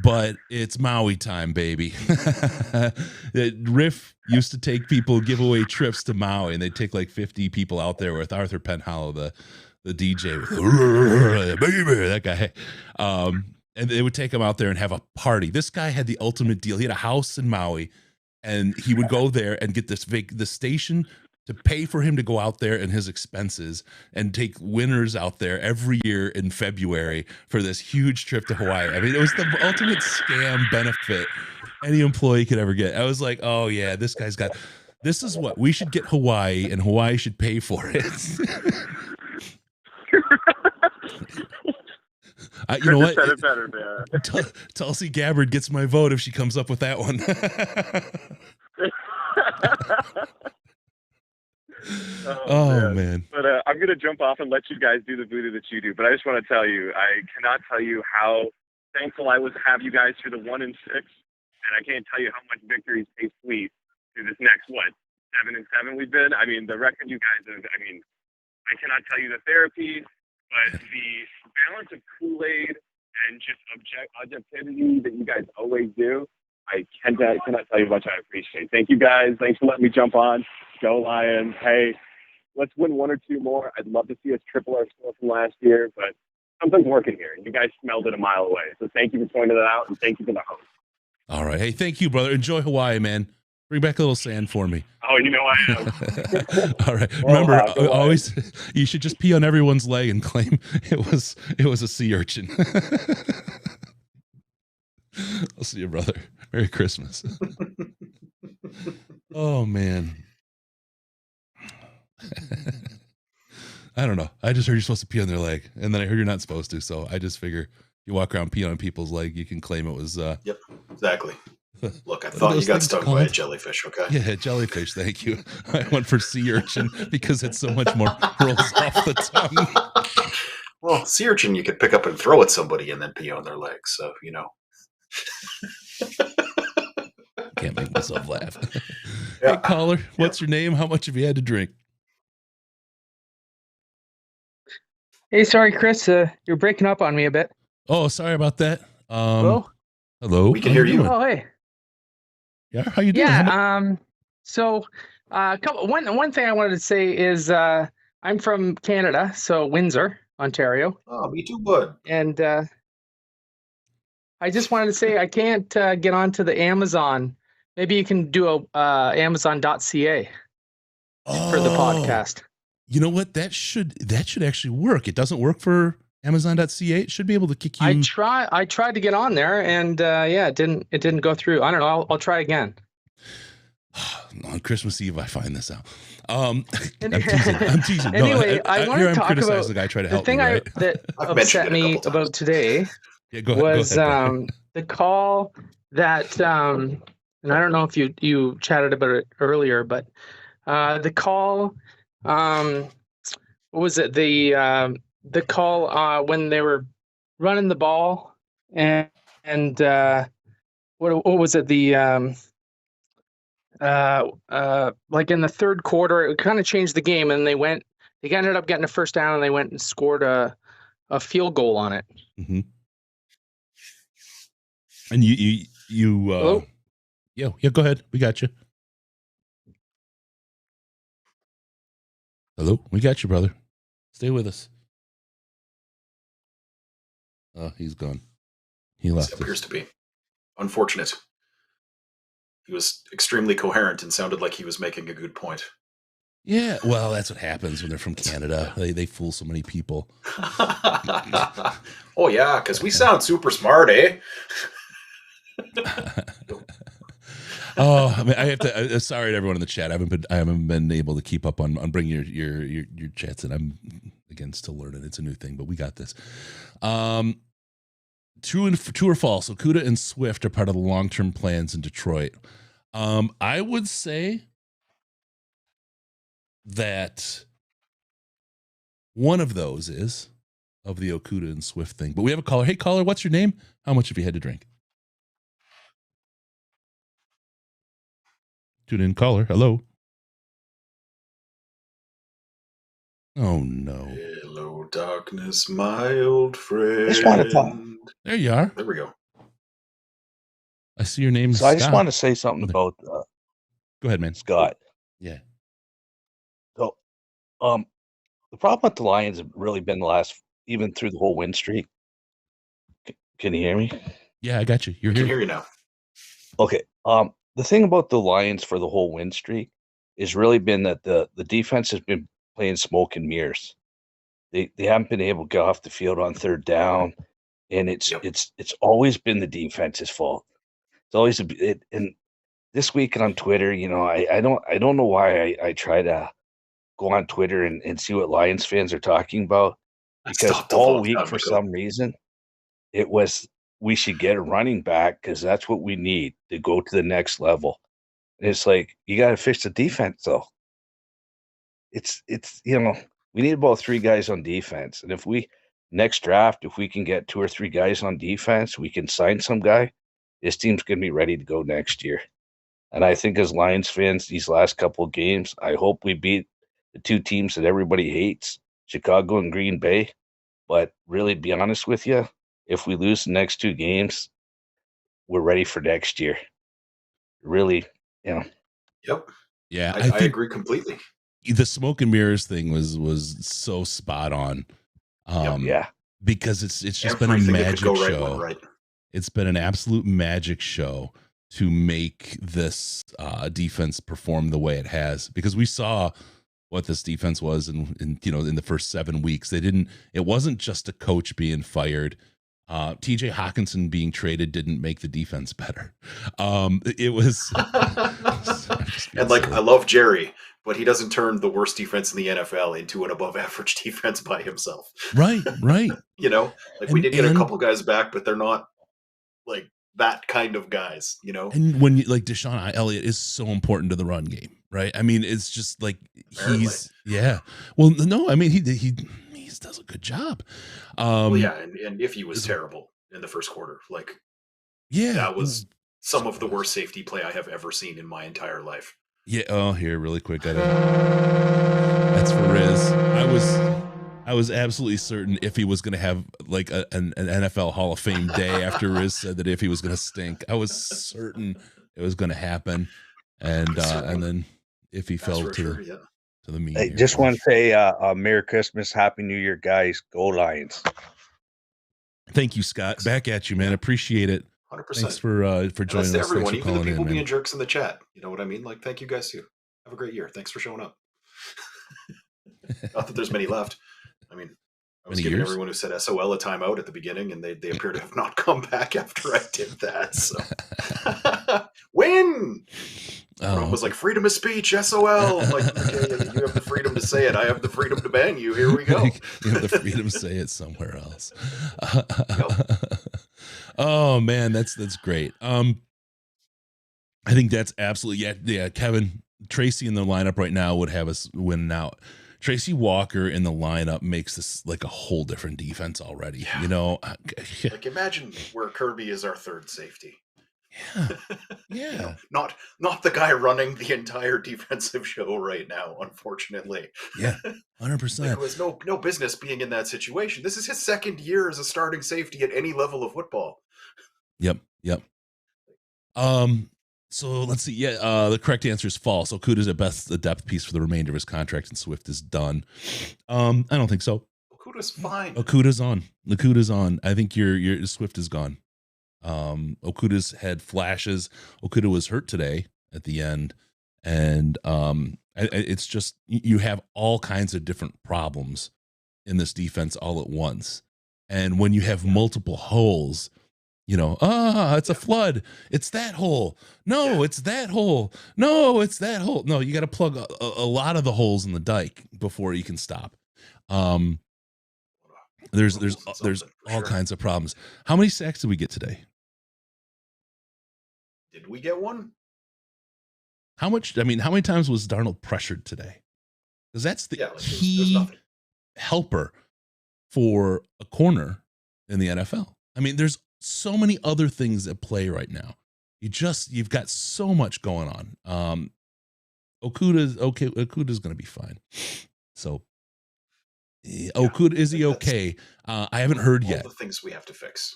But it's Maui time, baby. Riff used to take people, give away trips to Maui, and they'd take 50 people out there with Arthur Penhallow, the DJ, baby, that guy. And they would take him out there and have a party. This guy had the ultimate deal. He had a house in Maui, and he would go there and get the station to pay for him to go out there and his expenses, and take winners out there every year in February for this huge trip to Hawaii. I mean, it was the ultimate scam benefit any employee could ever get. I was like, oh yeah, this is what we should get Hawaii, and Hawaii should pay for it. You know what? Said it better, man. Tulsi Gabbard gets my vote if she comes up with that one. Oh man. But I'm going to jump off and let you guys do the voodoo that you do. But I just want to tell you, I cannot tell you how thankful I was to have you guys through the 1-6. And I can't tell you how much victories taste sweet through this next, 7-7 we've been. I mean, the record you guys have, I cannot tell you the therapy, but the balance of Kool-Aid and just objectivity that you guys always do, I cannot tell you how much I appreciate. Thank you guys. Thanks for letting me jump on. Go Lions. Hey, let's win 1 or 2 more. I'd love to see us triple our score from last year, but something's working here. You guys smelled it a mile away. So thank you for pointing that out, and thank you for the host. All right. Hey, thank you, brother. Enjoy Hawaii, man. Bring back a little sand for me. Oh, you know I am. All right. Remember, always, you should just pee on everyone's leg and claim it was a sea urchin. I'll see you, brother. Merry Christmas. Oh, man. I don't know. I just heard you're supposed to pee on their leg, and then I heard you're not supposed to. So I just figure you walk around pee on people's leg, you can claim it was. Yep, exactly. Look, I thought you got stung by a jellyfish. Okay. Yeah, jellyfish. Thank you. I went for sea urchin because it's so much more rolls off the tongue. Well, sea urchin you could pick up and throw at somebody and then pee on their legs. So Can't make myself laugh. Yeah. Hey, caller, what's your name? How much have you had to drink? Hey, sorry, Chris. You're breaking up on me a bit. Oh, sorry about that. Hello? Hello. We can How hear you you. doing? Oh, hey. Yeah, how you doing? Yeah. So, one thing I wanted to say is I'm from Canada, so Windsor, Ontario, Oh, me too, bud. and I just wanted to say I can't get onto the Amazon. Maybe you can do a Amazon.ca for the podcast. You know what? That should actually work. It doesn't work for Amazon.ca. It should be able to kick you. I tried to get on there, and yeah, it didn't go through. I don't know. I'll try again. On Christmas Eve, I find this out. I'm teasing. Anyway, No, I want to talk about the guy trying to the help thing me, right? that I've mentioned upset it a me couple about times. today Yeah, go ahead. was the call that and I don't know if you chatted about it earlier, but the call what was it, the call when they were running the ball and what was it, the like in the third quarter, it kind of changed the game, and they ended up getting a first down, and they went and scored a field goal on it. Mm-hmm. And you Hello? yeah, go ahead. We got you. Hello, we got you, brother. Stay with us. Oh, he's gone. He left. It appears to be. Unfortunate. He was extremely coherent and sounded like he was making a good point. Yeah, well, that's what happens when they're from Canada. They fool so many people. Oh yeah, because we sound super smart, eh? Oh, I mean, I have to. Sorry to everyone in the chat. I haven't been able to keep up on bringing your chats, and I'm again still learning. It's a new thing, but we got this. True or false? Okudah and Swift are part of the long-term plans in Detroit. I would say that one of those is of the Okudah and Swift thing. But we have a caller. Hey, caller, what's your name? How much have you had to drink? Tune in, caller. Hello. Oh no. Hello, darkness, my old friend. Just want to talk. There you are. There we go. I see your name. So I just want to say something about Go ahead, man. Scott. Yeah. So, the problem with the Lions have really been even through the whole win streak. Can you hear me? Yeah, I got you. You're I here. can hear you now. Okay. The thing about the Lions for the whole win streak has really been that the defense has been playing smoke and mirrors. They haven't been able to get off the field on third down, and it's always been the defense's fault. It's always and this week on Twitter, I don't know why I try to go on Twitter and see what Lions fans are talking about, because all week for some reason it was we should get a running back because that's what we need to go to the next level. And it's like, you got to fix the defense though. It's we need about 3 guys on defense, and if next draft, if we can get 2 or 3 guys on defense, we can sign some guy. This team's gonna be ready to go next year. And I think as Lions fans, these last couple of games, I hope we beat the 2 teams that everybody hates, Chicago and Green Bay. But really, be honest with you, if we lose the next 2 games, we're ready for next year. Really, Yep. Yeah, I agree completely. The smoke and mirrors thing was so spot on. Yeah. Because it's just Everything been a that magic could go right show. went right. It's been an absolute magic show to make this defense perform the way it has, because we saw what this defense was in the first 7 weeks. It wasn't just a coach being fired. TJ Hawkinson being traded didn't make the defense better. It was and I love Jerry, but he doesn't turn the worst defense in the NFL into an above average defense by himself. Right. We did get a couple guys back, but they're not that kind of guys, And when Deshaun Elliott is so important to the run game, right? I mean, it's just yeah. Well, no, I mean he does a good job. And if he was terrible in the first quarter, that was some of the worst safety play I have ever seen in my entire life. Yeah. Oh, here, really quick. That's for Riz. I was absolutely certain if he was going to have like an NFL Hall of Fame day after Riz said that if he was going to stink, I was certain it was going to happen. And then if he fell to the mean. I just want to say Merry Christmas, Happy New Year, guys. Go Lions. Thank you, Scott. Back at you, man. Appreciate it. 100%. Thanks for joining us. Everyone, Thanks for even the calling people in, being man. jerks in the chat. You know what I mean? Like, thank you guys too. Have a great year. Thanks for showing up. Not that there's many left. I mean, I was giving everyone who said SOL a timeout at the beginning, and they appear to have not come back after I did that. So, win! Rob was like, freedom of speech, SOL. I'm like, okay, you have the freedom to say it. I have the freedom to ban you. Here we go. You have the freedom to say it somewhere else. Oh man, that's great. I think that's absolutely yeah. Kevin, Tracy in the lineup right now would have us winning out. Tracy Walker in the lineup makes this like a whole different defense already. Yeah. You know, like imagine where Kirby is our third safety. Yeah. You know, not the guy running the entire defensive show right now, unfortunately. Yeah, 100%. Like, who has no business being in that situation. This is his second year as a starting safety at any level of football. Yep. So let's see. Yeah, the correct answer is false. Okuda's at best the depth piece for the remainder of his contract, and Swift is done. I don't think so. Okuda's fine. Okuda's on. I think your Swift is gone. Okuda's had flashes. Okuda was hurt today at the end, and it's just you have all kinds of different problems in this defense all at once, and when you have multiple holes. You know, it's a flood. It's that hole. No, it's that hole. No, it's that hole. No, you got to plug a lot of the holes in the dike before you can stop. There's all kinds of problems. How many sacks did we get today? Did we get one? How many times was Darnold pressured today? Because that's the key helper for a corner in the NFL. I mean, there's so many other things at play right now. You've got so much going on. Okuda's going to be fine. So Okuda, is he okay? I haven't heard yet. All the things we have to fix.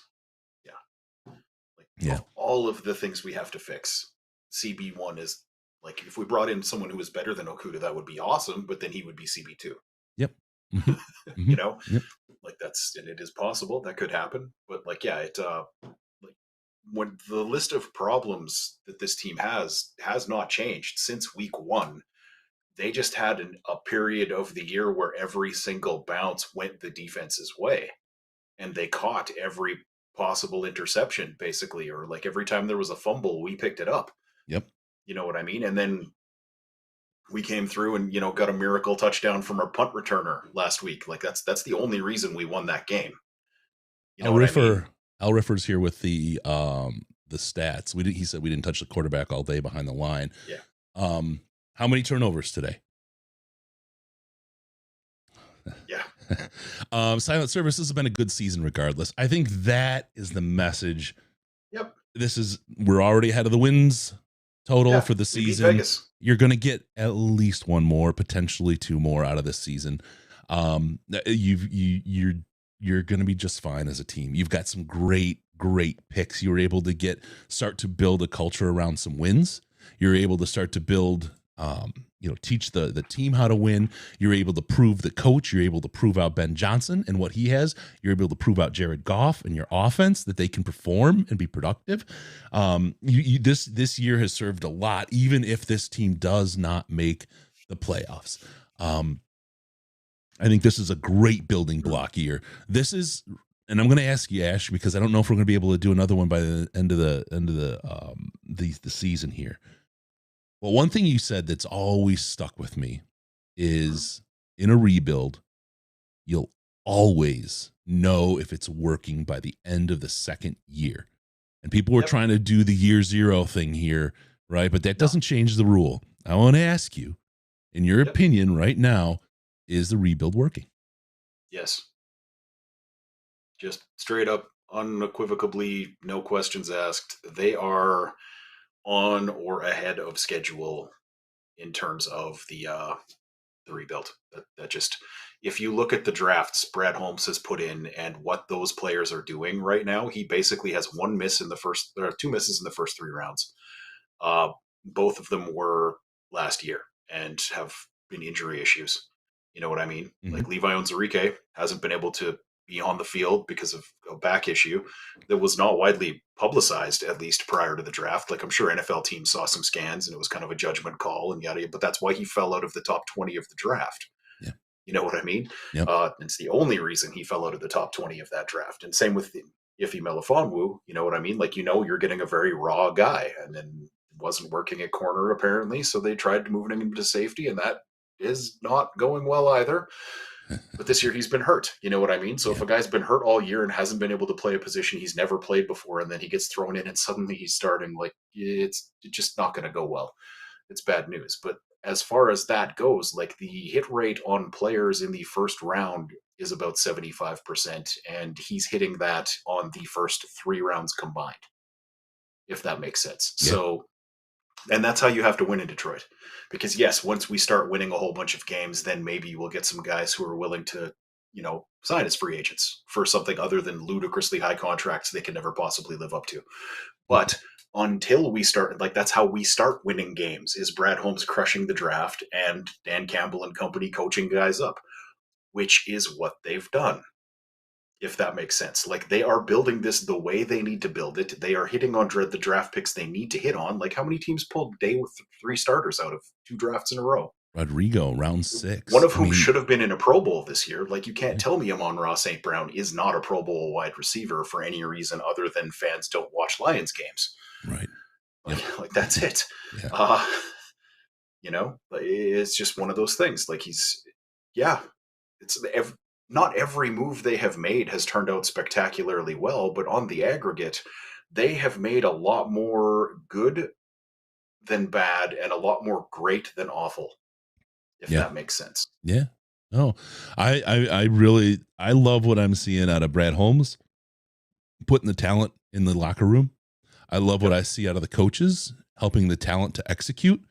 All of the things we have to fix. CB1 is like, if we brought in someone who was better than Okuda, that would be awesome, but then he would be CB2. Yep. You know, like and it is possible that could happen, but like, yeah, like when the list of problems that this team has not changed since week 1. They just had a period of the year where every single bounce went the defense's way, and they caught every possible interception basically, or like every time there was a fumble, we picked it up. Yep. You know what I mean? And then we came through and, got a miracle touchdown from our punt returner last week. Like that's the only reason we won that game. You know Al Riffer's here with the stats. He said we didn't touch the quarterback all day behind the line. Yeah. How many turnovers today? Yeah. Silent service has been a good season regardless. I think that is the message. Yep. We're already ahead of the wins total for the season. You're going to get at least one more, potentially two more out of this season. You're going to be just fine as a team. You've got some great picks. You were able to start to build a culture around some wins. You're able to start to build, teach the team how to win. You're able to prove the coach. You're able to prove out Ben Johnson and what he has. You're able to prove out Jared Goff and your offense that they can perform and be productive. This year has served a lot, even if this team does not make the playoffs. I think this is a great building block year. And I'm going to ask you, Ash, because I don't know if we're going to be able to do another one by the end of the season here. Well, one thing you said that's always stuck with me is in a rebuild, you'll always know if it's working by the end of the second year. And people were trying to do the year zero thing here, right? But that doesn't change the rule. I want to ask you, in your opinion right now, is the rebuild working? Yes. Just straight up unequivocally, no questions asked, they are on or ahead of schedule in terms of the rebuild. That just, if you look at the drafts Brad Holmes has put in and what those players are doing right now, he basically has one miss in the first, there are two misses in the first 3 rounds. Both of them were last year and have been injury issues. You know what I mean? Like Levi Onwuzurike hasn't been able to be on the field because of a back issue that was not widely publicized, at least prior to the draft. Like, I'm sure NFL teams saw some scans and it was kind of a judgment call and yada, but that's why he fell out of the top 20 of the draft. Yeah. You know what I mean? Yep. It's the only reason he fell out of the top 20 of that draft. And same with Ife Melifonwu, you know what I mean? Like, you're getting a very raw guy, and then wasn't working at corner apparently, so they tried to move him into safety, and that is not going well either. But this year he's been hurt, you know what I mean? So if a guy's been hurt all year and hasn't been able to play a position he's never played before, and then he gets thrown in and suddenly he's starting, like, it's just not going to go well. It's bad news. But as far as that goes, like, the hit rate on players in the first round is about 75%, and he's hitting that on the first 3 rounds combined, if that makes sense. Yeah. So, and that's how you have to win in Detroit. Because yes, once we start winning a whole bunch of games, then maybe we'll get some guys who are willing to, sign as free agents for something other than ludicrously high contracts they can never possibly live up to. But until we start, like, that's how we start winning games, is Brad Holmes crushing the draft and Dan Campbell and company coaching guys up, which is what they've done. If that makes sense. Like, they are building this the way they need to build it. They are hitting on the draft picks they need to hit on. Like, how many teams pulled day with 3 starters out of 2 drafts in a row? Rodrigo, round 6. One of whom should have been in a Pro Bowl this year. Like, you can't tell me Amon-Ra St. Brown is not a Pro Bowl wide receiver for any reason other than fans don't watch Lions games. Right. Like that's it. Yeah. It's just one of those things. Like, not every move they have made has turned out spectacularly well, but on the aggregate, they have made a lot more good than bad and a lot more great than awful, if that makes sense. Yeah. No, I really love what I'm seeing out of Brad Holmes, putting the talent in the locker room. I love what I see out of the coaches, helping the talent to execute.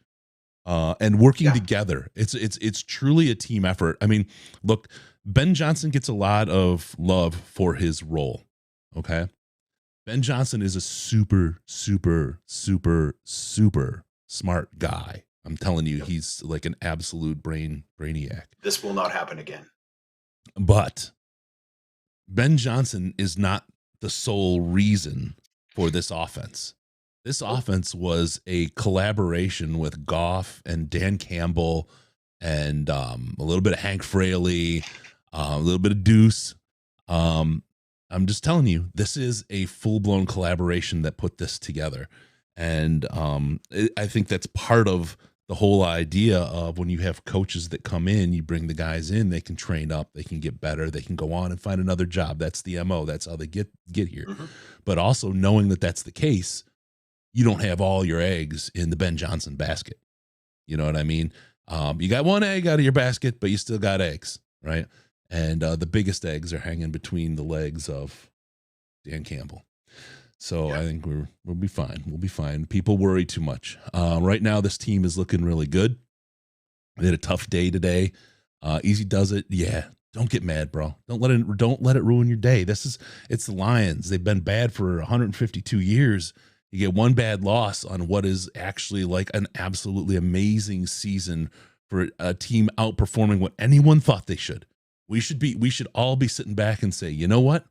And working together. It's truly a team effort. I mean, look, Ben Johnson gets a lot of love for his role. Okay. Ben Johnson is a super, super, super, super smart guy. I'm telling you, he's like an absolute brainiac. This will not happen again. But Ben Johnson is not the sole reason for this offense. This offense was a collaboration with Goff and Dan Campbell and a little bit of Hank Fraley, a little bit of Deuce. I'm just telling you, this is a full-blown collaboration that put this together. And I think that's part of the whole idea of when you have coaches that come in, you bring the guys in, they can train up, they can get better, they can go on and find another job. That's the MO. That's how they get here. Mm-hmm. But also knowing that that's the case, you don't have all your eggs in the Ben Johnson basket. You know what I mean? You got one egg out of your basket, but you still got eggs, right? And the biggest eggs are hanging between the legs of Dan Campbell. So I think we'll be fine. We'll be fine. People worry too much. Right now, this team is looking really good. They had a tough day today. Easy does it. Yeah. Don't get mad, bro. Don't let it ruin your day. It's the Lions. They've been bad for 152 years. You get one bad loss on what is actually like an absolutely amazing season for a team outperforming what anyone thought they should. We should all be sitting back and say, you know what?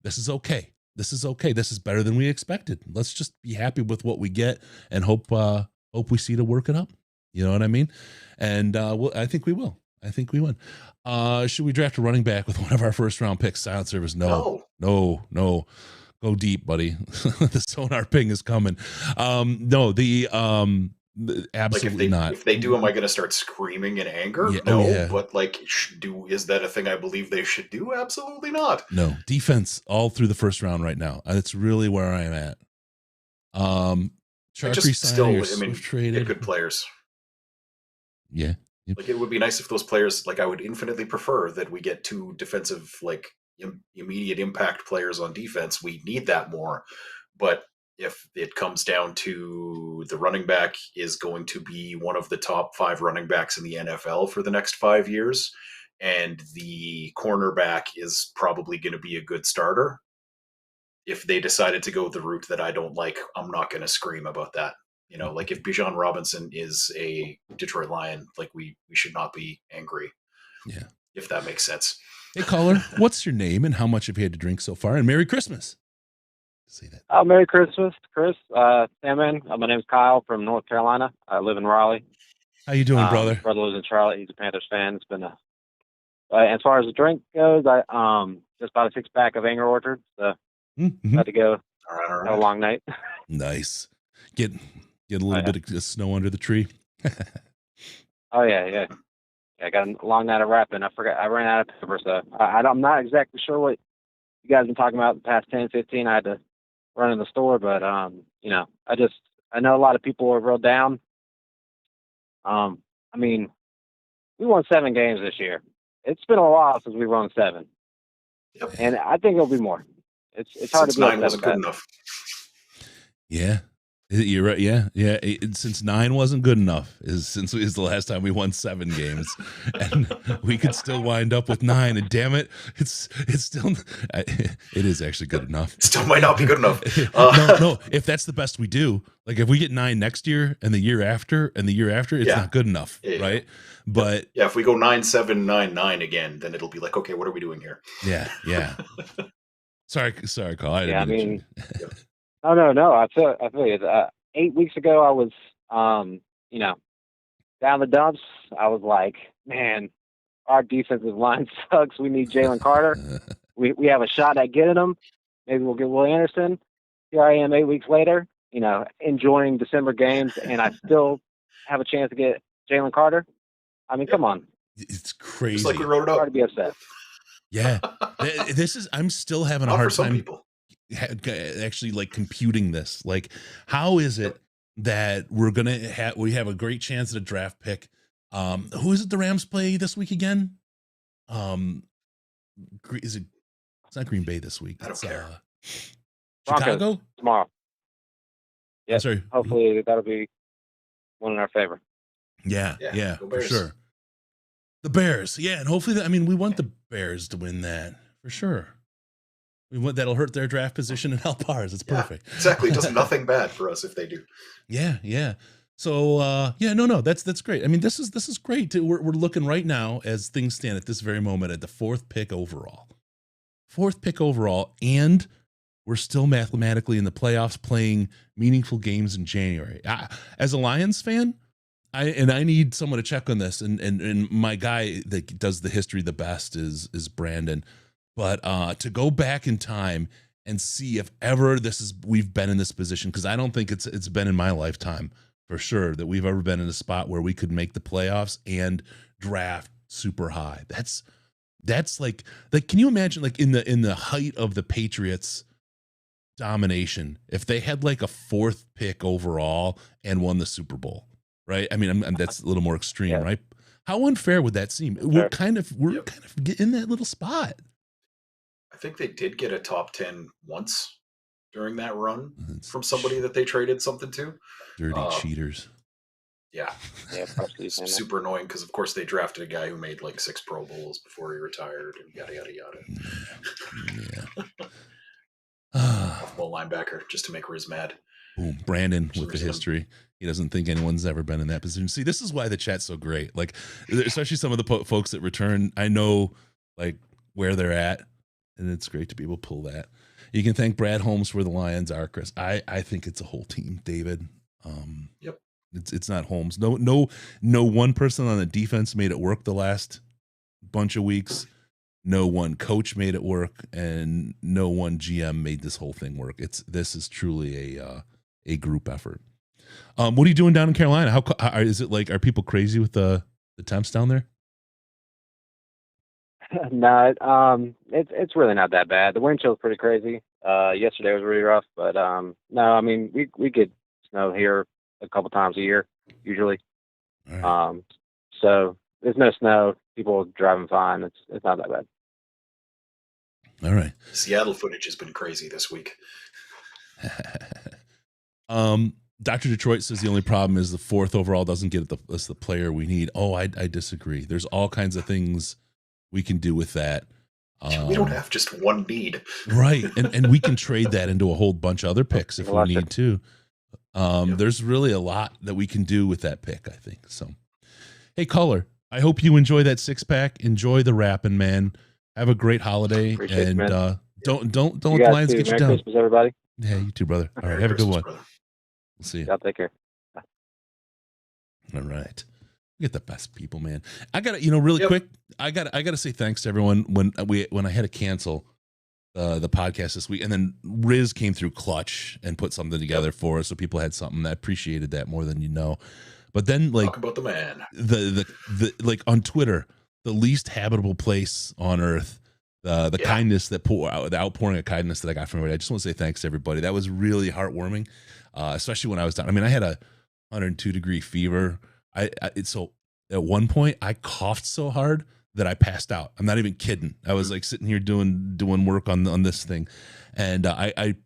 This is okay. This is okay. This is better than we expected. Let's just be happy with what we get and hope we see to work it up. You know what I mean? And I think we will. I think we win. Should we draft a running back with one of our first round picks? Silent service? No. Go deep, buddy. The sonar ping is coming. Absolutely like not. If they do, am I going to start screaming in anger? Yeah. No, yeah. But like, is that a thing I believe they should do? Absolutely not. No, defense all through the first round right now. That's really where I'm at. Traded good players. Yeah. Yep. Like, it would be nice if those players, like, I would infinitely prefer that we get 2 defensive, like, immediate impact players on defense, we need that more. But if it comes down to the running back is going to be one of the top 5 running backs in the NFL for the next 5 years, and the cornerback is probably going to be a good starter, if they decided to go the route that I don't like, I'm not going to scream about that. Like if Bijan Robinson is a Detroit Lion, like we should not be angry. Yeah. If that makes sense. Hey, caller, what's your name and how much have you had to drink so far? And Merry Christmas. Say that. Merry Christmas, Chris. Sandman. My name's Kyle from North Carolina. I live in Raleigh. How you doing, brother? Brother lives in Charlotte. He's a Panthers fan. It's been as far as the drink goes, I just bought a 6-pack of Angry Orchard. So had to go. All right. Have a long night. Nice. Get a little bit of snow under the tree. Oh yeah. I got a long night of wrapping. I ran out of paper, so I'm not exactly sure what you guys have been talking about the past 10, 15. I had to run in the store, but I know a lot of people are real down. We won 7 games this year. It's been a while since we won 7. Yep. And I think it'll be more. It's hard to be 9 wasn't good enough. Yeah. You're right. Yeah. Since 9 wasn't good enough is the last time we won 7 games, and we could still wind up with 9. And damn it, it's still it is actually good enough. Still might not be good enough. No. If that's the best we do, like if we get 9 next year and the year after and the year after, it's not good enough, right? But if we go 9-7-9-9 again, then it'll be like, okay, what are we doing here? Yeah. Sorry, Carl. No. I feel you. 8 weeks ago, I was, down the dumps. I was like, man, our defensive line sucks. We need Jalen Carter. We have a shot at getting him. Maybe we'll get Will Anderson. Here I am 8 weeks later, enjoying December games, and I still have a chance to get Jalen Carter. Come on. It's crazy. Just like we wrote it up. Hard to be upset. Yeah. I'm still having a hard for some time people. Actually like computing this. Like, how is it that we have a great chance at a draft pick? Who is it the Rams play this week again? It's not Green Bay this week. I don't care. Chicago tomorrow. Yeah. Sorry. Hopefully that'll be one in our favor. Yeah, go for Bears. sure. The Bears, and hopefully we want the Bears to win that for sure. That'll hurt their draft position and help ours. It's perfect. Exactly. It does nothing bad for us if they do. Yeah. So no, that's great. This is great. We're looking right now as things stand at this very moment at the 4th pick overall. 4th pick overall, and we're still mathematically in the playoffs, playing meaningful games in January. As a Lions fan, I need someone to check on this, and my guy that does the history the best is Brandon. But to go back in time and see if ever we've been in this position, because I don't think it's been in my lifetime for sure that we've ever been in a spot where we could make the playoffs and draft super high. That's like can you imagine like in the height of the Patriots domination, if they had like a 4th pick overall and won the Super Bowl, right? That's a little more extreme, right? How unfair would that seem? We're kind of in that little spot. I think they did get a top 10 once during that run from somebody that they traded something to. Dirty cheaters. Yeah. It's super annoying because, of course, they drafted a guy who made like 6 Pro Bowls before he retired and yada, yada, yada. Off-ball linebacker just to make Riz mad. Boom. Brandon with the history. He doesn't think anyone's ever been in that position. See, this is why the chat's so great. Like, especially some of the folks that return, I know like where they're at. And it's great to be able to pull that. You can thank Brad Holmes for the Lions are, Chris. I think it's a whole team, David. Yep. It's not Holmes. No one person on the defense made it work the last bunch of weeks. No one coach made it work, and no one GM made this whole thing work. This is truly a group effort. What are you doing down in Carolina? How is it like? Are people crazy with the temps down there? No, it's really not that bad. The wind chill's pretty crazy. Yesterday was really rough, but no, we get snow here a couple times a year usually. Right. So there's no snow. People are driving fine. It's not that bad. All right. Seattle footage has been crazy this week. Dr. Detroit says the only problem is the 4th overall doesn't get us the player we need. Oh, I disagree. There's all kinds of things we can do with that. We don't have just one need. Right. And we can trade that into a whole bunch of other picks if we need to. There's really a lot that we can do with that pick, I think. So, hey, caller, I hope you enjoy that 6-pack. Enjoy the rapping, man. Have a great holiday. Appreciate and it, don't let the guys Lions too. get you Merry down. Christmas, everybody. Yeah, you too, brother. All right, Merry have a good Christmas, one. brother. We'll see you. Y'all take care. All right. We get the best people, man. I got to, really quick, I got to say thanks to everyone when I had to cancel the podcast this week, and then Riz came through clutch and put something together for us, so people had something. I appreciated that more than you know. But then, like, talk about the man, the like on Twitter, the least habitable place on earth, the kindness that the outpouring of kindness that I got from everybody. I just want to say thanks to everybody. That was really heartwarming, especially when I was down. I mean, I had a 102-degree fever. So at one point I coughed so hard that I passed out. I'm not even kidding. I was like sitting here doing work on this thing, and I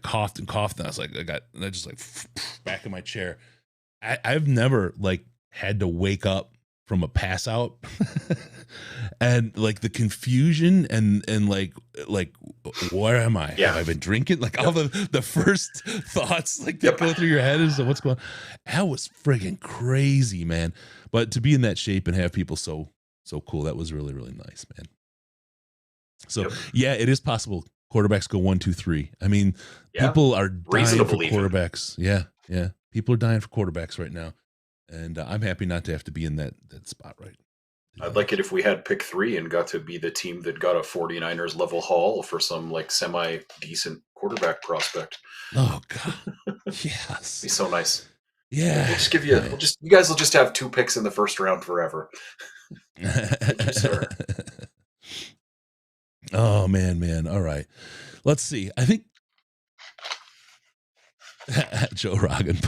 coughed and coughed, and I was like, I just like back in my chair. I've never like had to wake up from a pass out, and like the confusion and like where am I? Have I been drinking? Like all the first thoughts like that go through your head is what's going on. That was friggin' crazy, man. But to be in that shape and have people so cool, that was really, really nice, man. So yeah, it is possible quarterbacks go 1, 2, 3. I mean, people are dying for quarterbacks. Yeah. People are dying for quarterbacks right now. And I'm happy not to have to be in that spot right. I'd like it if we had pick 3 and got to be the team that got a 49ers level haul for some like semi decent quarterback prospect. Oh God. Yes. Be so nice. Yeah. We'll just give you you guys will just have 2 picks in the first round forever. Thank you, sir. Oh man. All right. Let's see. I think Joe Rogan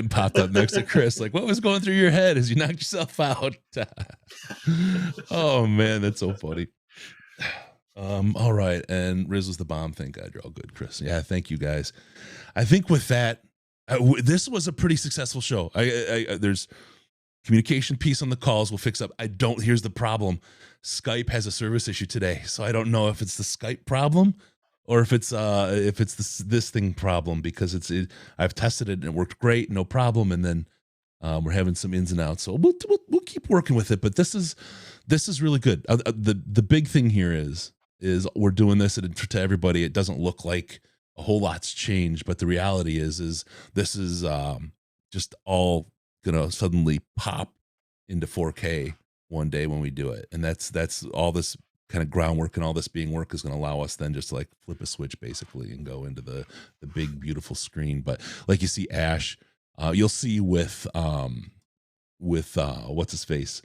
popped up next to Chris. Like, what was going through your head as you knocked yourself out? Oh man, that's so funny. All right, and Riz was the bomb. Thank God you're all good, Chris. Yeah, thank you guys. I think with that, this was a pretty successful show. There's communication piece on the calls. We'll fix up. Here's the problem. Skype has a service issue today, so I don't know if it's the Skype problem or if it's this thing problem, because I've tested it and it worked great, no problem, and then we're having some ins and outs. So we'll keep working with it. But this is really good. The big thing here is we're doing this to everybody. It doesn't look like a whole lot's changed, but the reality is this is just all gonna suddenly pop into 4K one day when we do it, and that's all this kind of groundwork and all this being work is going to allow us then just to like flip a switch basically and go into the big beautiful screen. But like you see Ash, you'll see with what's his face,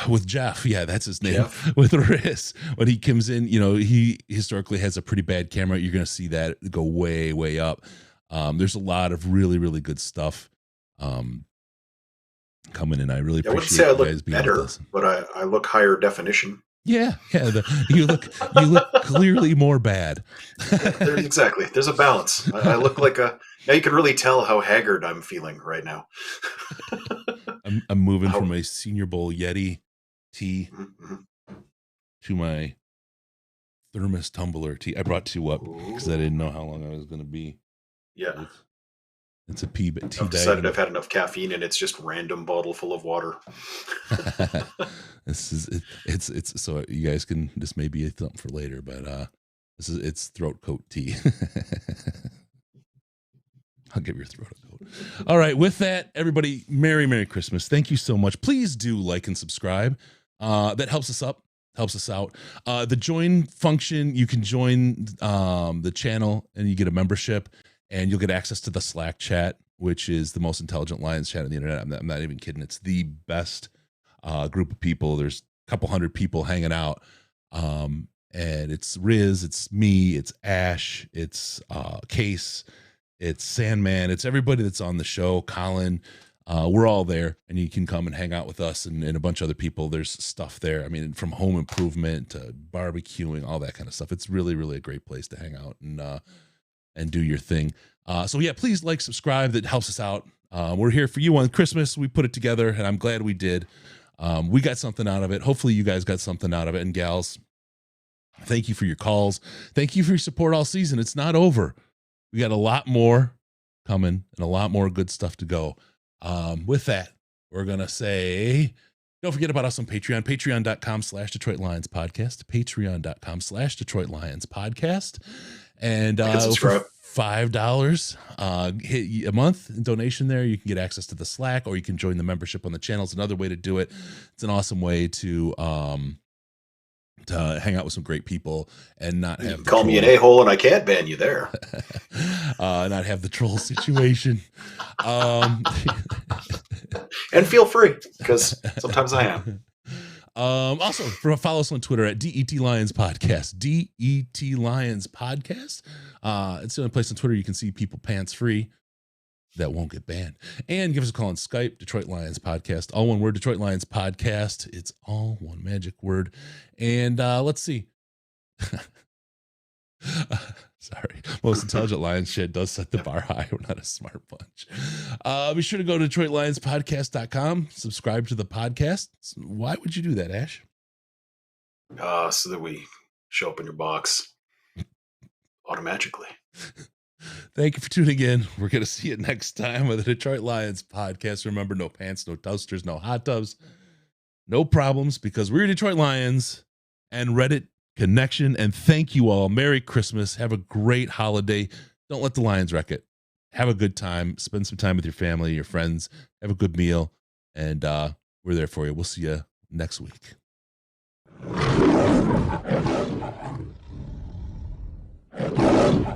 with Jeff, yeah, that's his name. With Riz, when he comes in, he historically has a pretty bad camera. You're going to see that go way up. There's a lot of really, really good stuff coming in. I really appreciate I wouldn't say I you guys look being better, with us. but I look higher definition. Yeah. You look clearly more bad. Exactly. There's a balance. I look like now you can really tell how haggard I'm feeling right now. I'm moving from a Senior Bowl Yeti tee to my thermos tumbler tee. I brought 2 up because I didn't know how long I was going to be. Yeah. It's a tea I've decided I've had enough caffeine and it's just random bottle full of water. It's so you guys can, this may be something for later, but it's throat coat tea. I'll give your throat a coat. All right, with that, everybody, Merry Christmas. Thank you so much. Please do like and subscribe. That helps us out. The join function, you can join the channel and you get a membership. And you'll get access to the Slack chat, which is the most intelligent Lions chat on the internet. I'm not even kidding. It's the best group of people. There's a couple hundred people hanging out. And it's Riz, it's me, it's Ash, it's Case, it's Sandman, it's everybody that's on the show, Colin. we're all there, and you can come and hang out with us and a bunch of other people. There's stuff there. I mean, from home improvement to barbecuing, all that kind of stuff. It's really, really a great place to hang out and do your thing. So yeah, please like, subscribe. That helps us out. We're here for you on Christmas. We put it together, and I'm glad we did. We got something out of it. Hopefully you guys got something out of it. And gals, thank you for your calls. Thank you for your support all season. It's not over. We got a lot more coming and a lot more good stuff to go. With that, we're going to say, don't forget about us on Patreon, patreon.com/Detroit Lions podcast, patreon.com/Detroit Lions podcast. And for $5 hit a month in donation there, you can get access to the Slack, or you can join the membership on the channel. It's another way to do it. It's an awesome way to hang out with some great people and not have call me an a-hole and I can't ban you there. Not have the troll situation. And feel free, because sometimes I am. Also, follow us on Twitter at DET Lions Podcast. DET Lions Podcast. It's the only place on Twitter you can see people pants free that won't get banned. And give us a call on Skype, Detroit Lions Podcast. All one word, Detroit Lions Podcast. It's all one magic word. And let's see. Sorry. Most Intelligent Lions Shed does set the bar high. We're not a smart bunch. Be sure to go to DetroitLionsPodcast.com. Subscribe to the podcast. Why would you do that, Ash? So that we show up in your box automatically. Thank you for tuning in. We're going to see you next time with the Detroit Lions podcast. Remember, no pants, no toasters, no hot tubs, no problems, because we're Detroit Lions and Reddit Connection. And thank you all. Merry Christmas. Have a great holiday. Don't let the Lions wreck it. Have a good time. Spend some time with your family, your friends. Have a good meal. And we're there for you. We'll see you next week. Thank you.